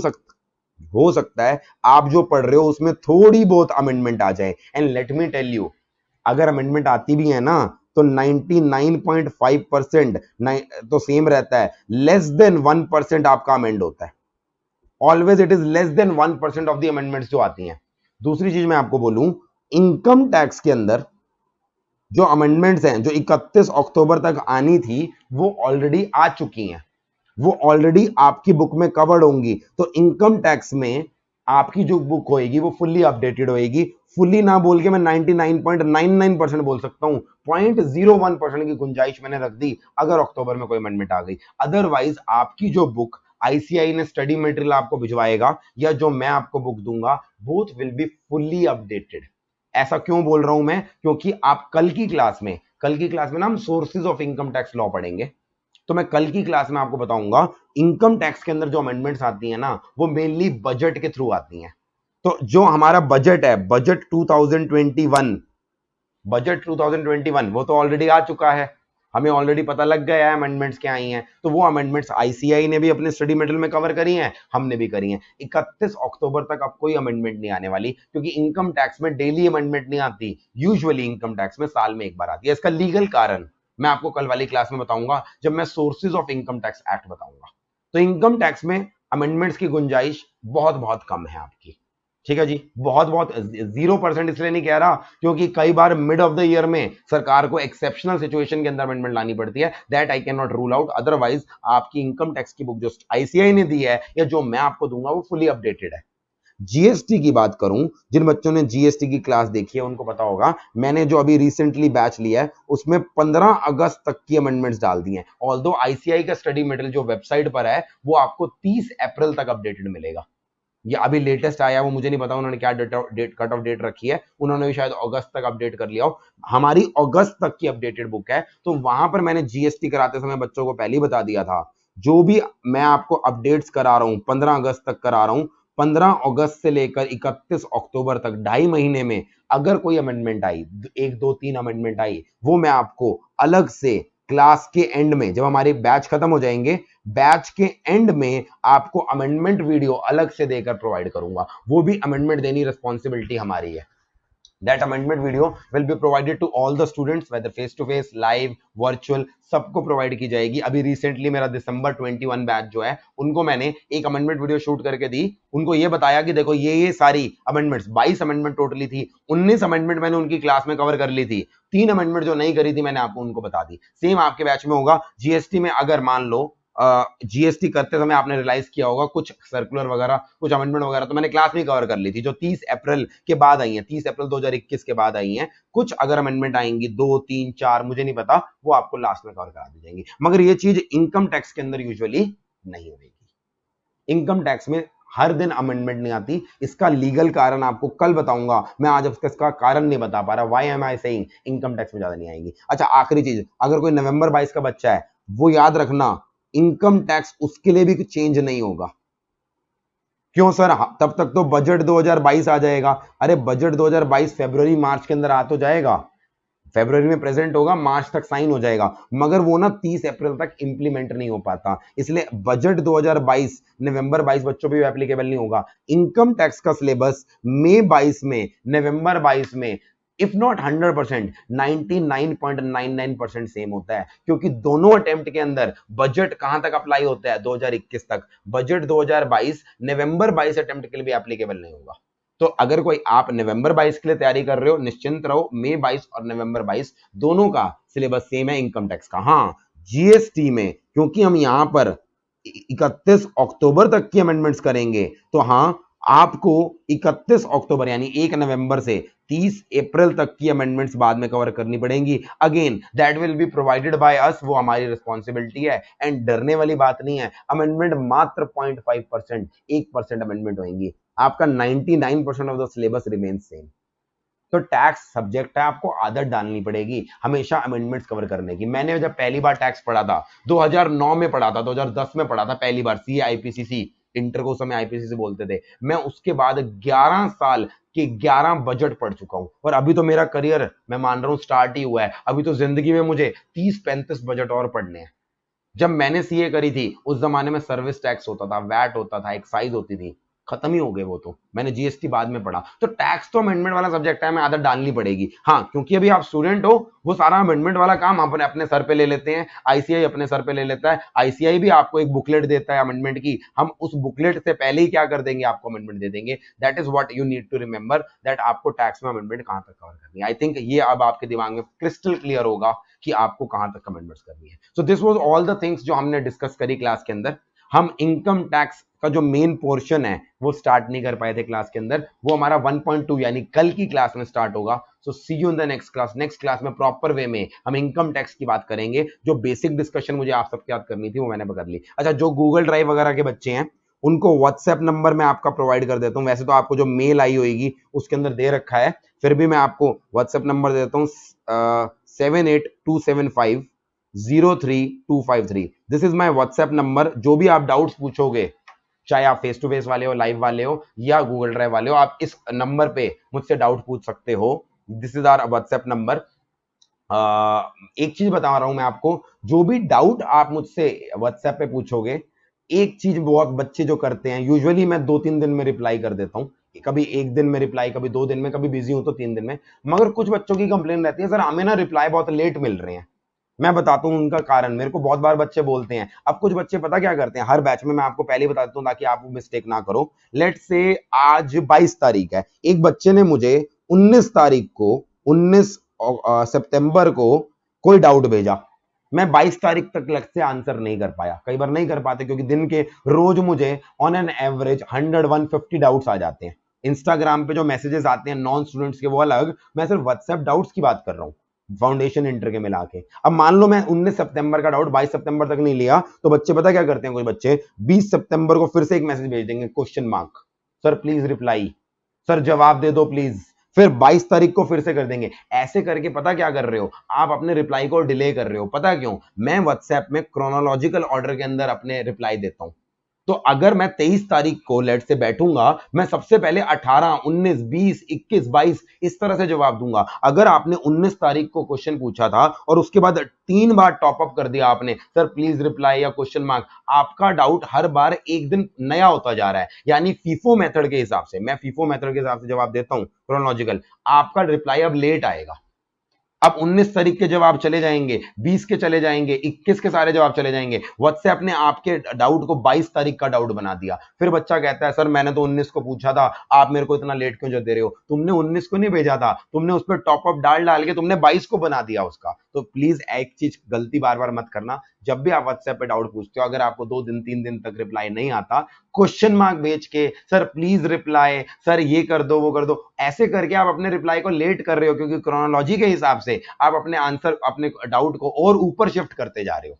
सकता है आप जो पढ़ रहे हो उसमें थोड़ी बहुत अमेंडमेंट आ जाए, and let me tell you, अगर अमेंडमेंट आती भी है ना तो 99.5% तो सेम रहता है, लेस देन 1% आपका अमेंड होता है, always it is less than 1% of the amendments जो आती हैं। दूसरी चीज मैं आपको बोलूं, इनकम टैक्स के अंदर जो अमेंडमेंट्स हैं जो 31 अक्टूबर तक आनी थी वो ऑलरेडी आ चुकी हैं, वो ऑलरेडी आपकी बुक में कवर्ड होंगी। तो इनकम टैक्स में आपकी जो बुक होएगी वो फुल्ली अपडेटेड होएगी, फुल्ली ना बोल के मैं 99.99% बोल सकता हूं, 0.01% की गुंजाइश मैंने रख दी अगर अक्टूबर में कोई अमेंडमेंट आ गई। अदरवाइज आपकी जो बुक आईसीआई ने स्टडी मटेरियल आपको भिजवाएगा या जो मैं आपको बुक दूंगा, both will be fully updated. ऐसा क्यों बोल रहा हूं मैं, क्योंकि आप कल की क्लास में ना हम sources of income tax law पढ़ेंगे, तो मैं कल की क्लास में आपको बताऊंगा इनकम टैक्स के अंदर जो अमेंडमेंट्स आती हैं ना वो मेनली बजट के थ्रू आती हैं। तो जो हमारा बजट है, बजट 2021 वो तो ऑलरेडी आ चुका है, हमें ऑलरेडी पता लग गया है अमेंडमेंट्स क्या आई हैं, तो वो अमेंडमेंट्स आईसीआई ने भी अपने स्टडी मटेरियल में कवर करी हैं, हमने भी करी हैं। 31 अक्टूबर तक अब कोई अमेंडमेंट नहीं आने वाली, क्योंकि इनकम टैक्स में डेली अमेंडमेंट नहीं आती, यूजुअली इनकम टैक्स में साल में एक बार आती है। इसका लीगल कारण मैं आपको कल वाली क्लास में बताऊंगा जब मैं sources of income tax act बताऊंगा। तो इनकम टैक्स में अमेंडमेंट्स की गुंजाइश बहुत बहुत कम है आपकी, ठीक है जी, बहुत बहुत 0% इसलिए नहीं कह रहा क्योंकि कई बार मिड ऑफ द ईयर में सरकार को एक्सेप्शनल सिचुएशन के अंदर अमेंडमेंट लानी पड़ती है, that I can not rule out. Otherwise आपकी इनकम टैक्स की बुक जो आईसीआई ने दी है या जो मैं आपको दूंगा वो फुली अपडेटेड है। जीएसटी की बात करूं, जिन बच्चों ने जीएसटी की क्लास देखी है उनको पता होगा, मैंने जो अभी रिसेंटली बैच लिया है उसमें 15 अगस्त तक की अमेंडमेंट्स डाल दी हैं। ऑल्दो आईसीआई का स्टडी मटेरियल जो वेबसाइट पर है वो आपको 30 अप्रैल तक अपडेटेड मिलेगा, ये अभी लेटेस्ट आया वो मुझे नहीं पता उन्होंने क्या डेट कट ऑफ डेट रखी है, उन्होंने भी शायद अगस्त तक अपडेट कर लिया हो। हमारी अगस्त तक की अपडेटेड बुक है, तो वहां पर मैंने जीएसटी कराते समय बच्चों को पहले ही बता दिया था, जो भी मैं आपको अपडेट्स करा रहा हूं 15 अगस्त तक करा रहा हूं, 15 अगस्त से लेकर 31 अक्टूबर तक 2.5 महीने में अगर कोई अमेंडमेंट आई, 1 2 3 अमेंडमेंट आई, वो मैं आपको अलग से क्लास के एंड में, जब हमारे बैच खत्म हो जाएंगे, बैच के एंड में आपको अमेंडमेंट वीडियो अलग से देकर प्रोवाइड करूंगा। वो भी अमेंडमेंट देनी रिस्पॉन्सिबिलिटी हमारी है। That amendment video will be provided to all the students, whether face to face, live, virtual, सबको प्रोवाइड की जाएगी। अभी रिसेंटली मेरा दिसंबर 21 बैच जो है, उनको मैंने एक अमेंडमेंट वीडियो शूट करके दी। उनको ये बताया कि देखो ये सारी अमेंडमेंट्स, 22 अमेंडमेंट टोटली थी, 19 अमेंडमेंट मैंने उनकी क्लास में कवर कर ली थी, 3 अमेंडमेंट जो नहीं करी थी मैंने आपको उनको बता दी। सेम आपके बैच में होगा। जीएसटी में अगर मान लो जीएसटी करते समय आपने रियलाइज किया होगा कुछ सर्कुलर वगैरह, कुछ अमेंडमेंट वगैरह तो मैंने क्लास में कवर कर ली थी, जो 30 अप्रैल के बाद आई हैं, 30 अप्रैल 2021 के बाद आई हैं। कुछ अगर अमेंडमेंट आएंगी 2, 3, 4 मुझे नहीं पता, वो आपको लास्ट में कवर करा दी जाएंगी। मगर ये चीज इनकम टैक्स के अंदर यूजुअली नहीं होगी। इनकम टैक्स में हर दिन अमेंडमेंट नहीं आती। इसका लीगल कारण आपको कल बताऊंगा, मैं आज इसका कारण नहीं बता पा रहा। Why am I saying income tax में ज्यादा नहीं आएंगी। अच्छा, आखिरी चीज, अगर कोई नवंबर 22 का बच्चा है, वो याद रखना इनकम टैक्स उसके लिए भी चेंज नहीं होगा। क्यों सर? तब तक तो बजट 2022 आ जाएगा। अरे बजट 2022 फरवरी मार्च के अंदर आ तो जाएगा, फरवरी में प्रेजेंट होगा, मार्च तक साइन हो जाएगा, मगर वो ना 30 अप्रैल तक इंप्लीमेंट नहीं हो पाता। इसलिए बजट 2022 नवंबर 22 बच्चों पे भी एप्लीकेबल नहीं होगा। इनकम टैक्स का सिलेबस मई 22 में, नवंबर 22 में, इफ नॉट 100%, 99.99% सेम होता है, क्योंकि दोनों अटेम्प्ट के अंदर बजट कहां तक अप्लाई होता है? 2021 तक। बजट 2022 नवंबर 22 अटेम्प्ट के लिए भी एप्लीकेबल नहीं होगा। तो अगर कोई आप नवंबर 22 के लिए तैयारी कर रहे हो, निश्चिंत रहो, मई 22 और नवंबर 22 दोनों का सिलेबस सेम है इनकम टैक्स का। हाँ, जीएसटी में क्योंकि हम यहां पर 31 अक्टूबर तक की अमेंडमेंट्स करेंगे, तो हाँ आपको 31 अक्टूबर यानी 1 नवंबर से 30 अप्रैल तक की अमेंडमेंट्स बाद में कवर करनी पड़ेंगी। Again that will be provided by us, वो हमारी रिस्पॉन्सिबिलिटी है। एंड डरने वाली बात नहीं है, अमेंडमेंट मात्र 0.5%, 1% अमेंडमेंट होंगी, आपका 99% of the syllabus remain same. तो टैक्स सब्जेक्ट है, आपको आदत डालनी पड़ेगी हमेशा अमेंडमेंट्स कवर करने की। मैंने जब पहली बार टैक्स पढ़ा था 2009 में पढ़ा था, 2010 में पढ़ा था पहली बार, सी आईपीसीसी, इंटर को समय आईपीसीसी बोलते थे। मैं उसके बाद 11 साल के 11 बजट पढ़ चुका हूं, और अभी तो मेरा करियर मैं मान रहा हूं स्टार्ट ही हुआ है। अभी तो जिंदगी में मुझे 30-35 बजट और पढ़ने हैं। जब मैंने सीए करी थी उस जमाने में सर्विस टैक्स होता था, वैट होता था, एक्साइज होती थी, खत्म ही हो गए वो तो। मैंने जीएसटी बाद में पढ़ा। तो टैक्स तो अमेंडमेंट वाला सब्जेक्ट है, मैं आदत डालनी पड़ेगी। हाँ, क्योंकि अभी आप स्टूडेंट हो, वो सारा अमेंडमेंट वाला काम अपने अपने सर पे ले लेते हैं, आईसीआई अपने सर पे ले लेता है। आईसीआई भी आपको एक बुकलेट देता है अमेंडमेंट की, हम उस बुकलेट से पहले ही क्या कर देंगे, आपको अमेंडमेंट दे देंगे। That is what you need to remember, that आपको टैक्स में अमेंडमेंट कहां तक कवर करनी है। आई थिंक ये अब आपके दिमाग में क्रिस्टल क्लियर होगा कि आपको कहां तक अमेंडमेंट्स करनी है। So this was all the things जो हमने डिस्कस करी क्लास के अंदर। हम इनकम टैक्स का जो मेन पोर्शन है वो स्टार्ट नहीं कर पाए थे क्लास के अंदर, वो हमारा 1.2 यानी कल की क्लास में स्टार्ट होगा। So see you in the next class. Next class में प्रॉपर वे में हम इनकम टैक्स की बात करेंगे। जो बेसिक डिस्कशन मुझे आप सबके याद करनी थी वो मैंने कर ली। अच्छा, जो गूगल ड्राइव वगैरह के बच्चे हैं उनको व्हाट्सएप नंबर मैं आपका प्रोवाइड कर देता हूं। वैसे तो आपको जो मेल आई होगी उसके अंदर दे रखा है, फिर भी मैं आपको व्हाट्सएप नंबर देता हूं 7827503253। This is my WhatsApp number. जो भी आप डाउट्स पूछोगे, चाहे आप फेस टू फेस वाले हो, लाइव वाले हो या गूगल ड्राइव वाले हो, आप इस नंबर पे मुझसे डाउट पूछ सकते हो। This is our WhatsApp number. एक चीज बता रहा हूं मैं आपको, जो भी डाउट आप मुझसे व्हाट्सएप पे पूछोगे, एक चीज बहुत बच्चे जो करते हैं, यूजुअली मैं 2-3 दिन में रिप्लाई कर देता हूं, कभी 1 दिन में रिप्लाई, कभी 2 दिन में, कभी बिजी हूं तो 3 दिन में। मगर कुछ बच्चों की कंप्लेन रहती है, सर हमें ना रिप्लाई बहुत लेट मिल रहे हैं। मैं बताता हूं उनका कारण। मेरे को बहुत बार बच्चे बोलते हैं। अब कुछ बच्चे पता क्या करते हैं, हर बैच में मैं आपको पहले ही बता देता हूं ताकि आप मिस्टेक ना करो। लेट से आज 22 तारीख है, एक बच्चे ने मुझे 19 तारीख को, 19 सितंबर को कोई डाउट भेजा। मैं 22 तारीख तक लग से आंसर नहीं कर पाया। कई बार नहीं कर पाते क्योंकि दिन के रोज मुझे ऑन एन एवरेज 100-150 डाउट्स आ जाते हैं। इंस्टाग्राम पे जो मैसेजेस आते हैं नॉन स्टूडेंट्स के वो अलग, मैं सिर्फ व्हाट्सएप डाउट्स की बात कर रहा हूं, फाउंडेशन इंटर के मिला के। अब मान लो मैं 19 सितंबर का डाउट 22 सितंबर तक नहीं लिया, तो बच्चे पता क्या करते हैं, कोई बच्चे 20 सितंबर को फिर से एक मैसेज भेज देंगे, question mark, sir please reply, sir जवाब दे दो प्लीज। फिर 22 तारीख को फिर से कर देंगे। ऐसे करके पता क्या कर रहे हो, आप अपने रिप्लाई को डिले कर रहे हो। पता क्यों? मैं व्हाट्सएप में क्रोनोलॉजिकल ऑर्डर के अंदर अपने रिप्लाई देता हूं। तो अगर मैं 23 तारीख को लेट से बैठूंगा, मैं सबसे पहले 18, 19, 20, 21, 22 इस तरह से जवाब दूंगा। अगर आपने 19 तारीख को क्वेश्चन पूछा था और उसके बाद 3 बार टॉप अप कर दिया आपने, सर प्लीज रिप्लाई या क्वेश्चन मार्क, आपका डाउट हर बार एक दिन नया होता जा रहा है। यानी फीफो मेथड के हिसाब से, मैं फीफो मेथड के हिसाब से जवाब देता हूं क्रोनोलॉजिकल, आपका रिप्लाई अब लेट आएगा। अब 19 तारीख के जवाब चले जाएंगे, 20 के चले जाएंगे, 21 के सारे जवाब चले जाएंगे। व्हाट्सएप ने आपके डाउट को 22 तारीख का डाउट बना दिया। फिर बच्चा कहता है सर मैंने तो 19 को पूछा था, आप मेरे को इतना लेट क्यों जो दे रहे हो? तुमने 19 को नहीं भेजा था, तुमने उस पर टॉप अप डाल डाल के तुमने 22 को बना दिया उसका। तो प्लीज एक चीज गलती बार बार मत करना, जब भी आप व्हाट्सएप पे डाउट पूछते हो, अगर आपको 2 दिन 3 दिन तक रिप्लाई नहीं आता, क्वेश्चन मार्क भेज के सर प्लीज रिप्लाई, सर ये कर दो वो कर दो, ऐसे करके आप अपने रिप्लाई को लेट कर रहे हो, क्योंकि क्रोनोलॉजी के हिसाब से आप अपने आंसर, अपने डाउट को और ऊपर शिफ्ट करते जा रहे हो।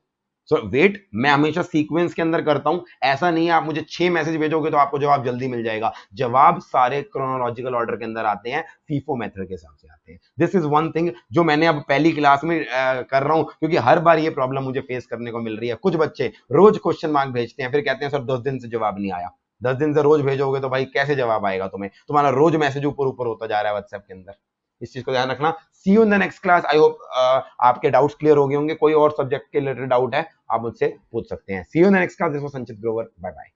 सो वेट, मैं हमेशा सीक्वेंस के अंदर करता हूं। ऐसा नहीं है आप मुझे 6 मैसेज भेजोगे तो आपको जवाब जल्दी मिल जाएगा। जवाब सारे क्रोनोलॉजिकल ऑर्डर के अंदर आते हैं, फीफो मेथड के हिसाब से आते हैं। दिस इज वन थिंग जो मैंने अब पहली क्लास में कर रहा हूं, क्योंकि हर बार ये प्रॉब्लम मुझे फेस करने को मिल रही है। कुछ बच्चे रोज क्वेश्चन मार्क भेजते हैं, फिर कहते हैं सर 10 दिन से जवाब नहीं आया। 10 दिन से रोज भेजोगे तो भाई कैसे जवाब आएगा तुम्हें? तुम्हारा रोज मैसेज ऊपर ऊपर होता जा रहा है व्हाट्सएप के अंदर। इस चीज को ध्यान रखना। See you in the next class. I hope आपके डाउट्स क्लियर हो गए होंगे। कोई और सब्जेक्ट के रिलेटेड डाउट है आप मुझसे पूछ सकते हैं। See you in the next class. This was Sanchit Grover. Bye bye.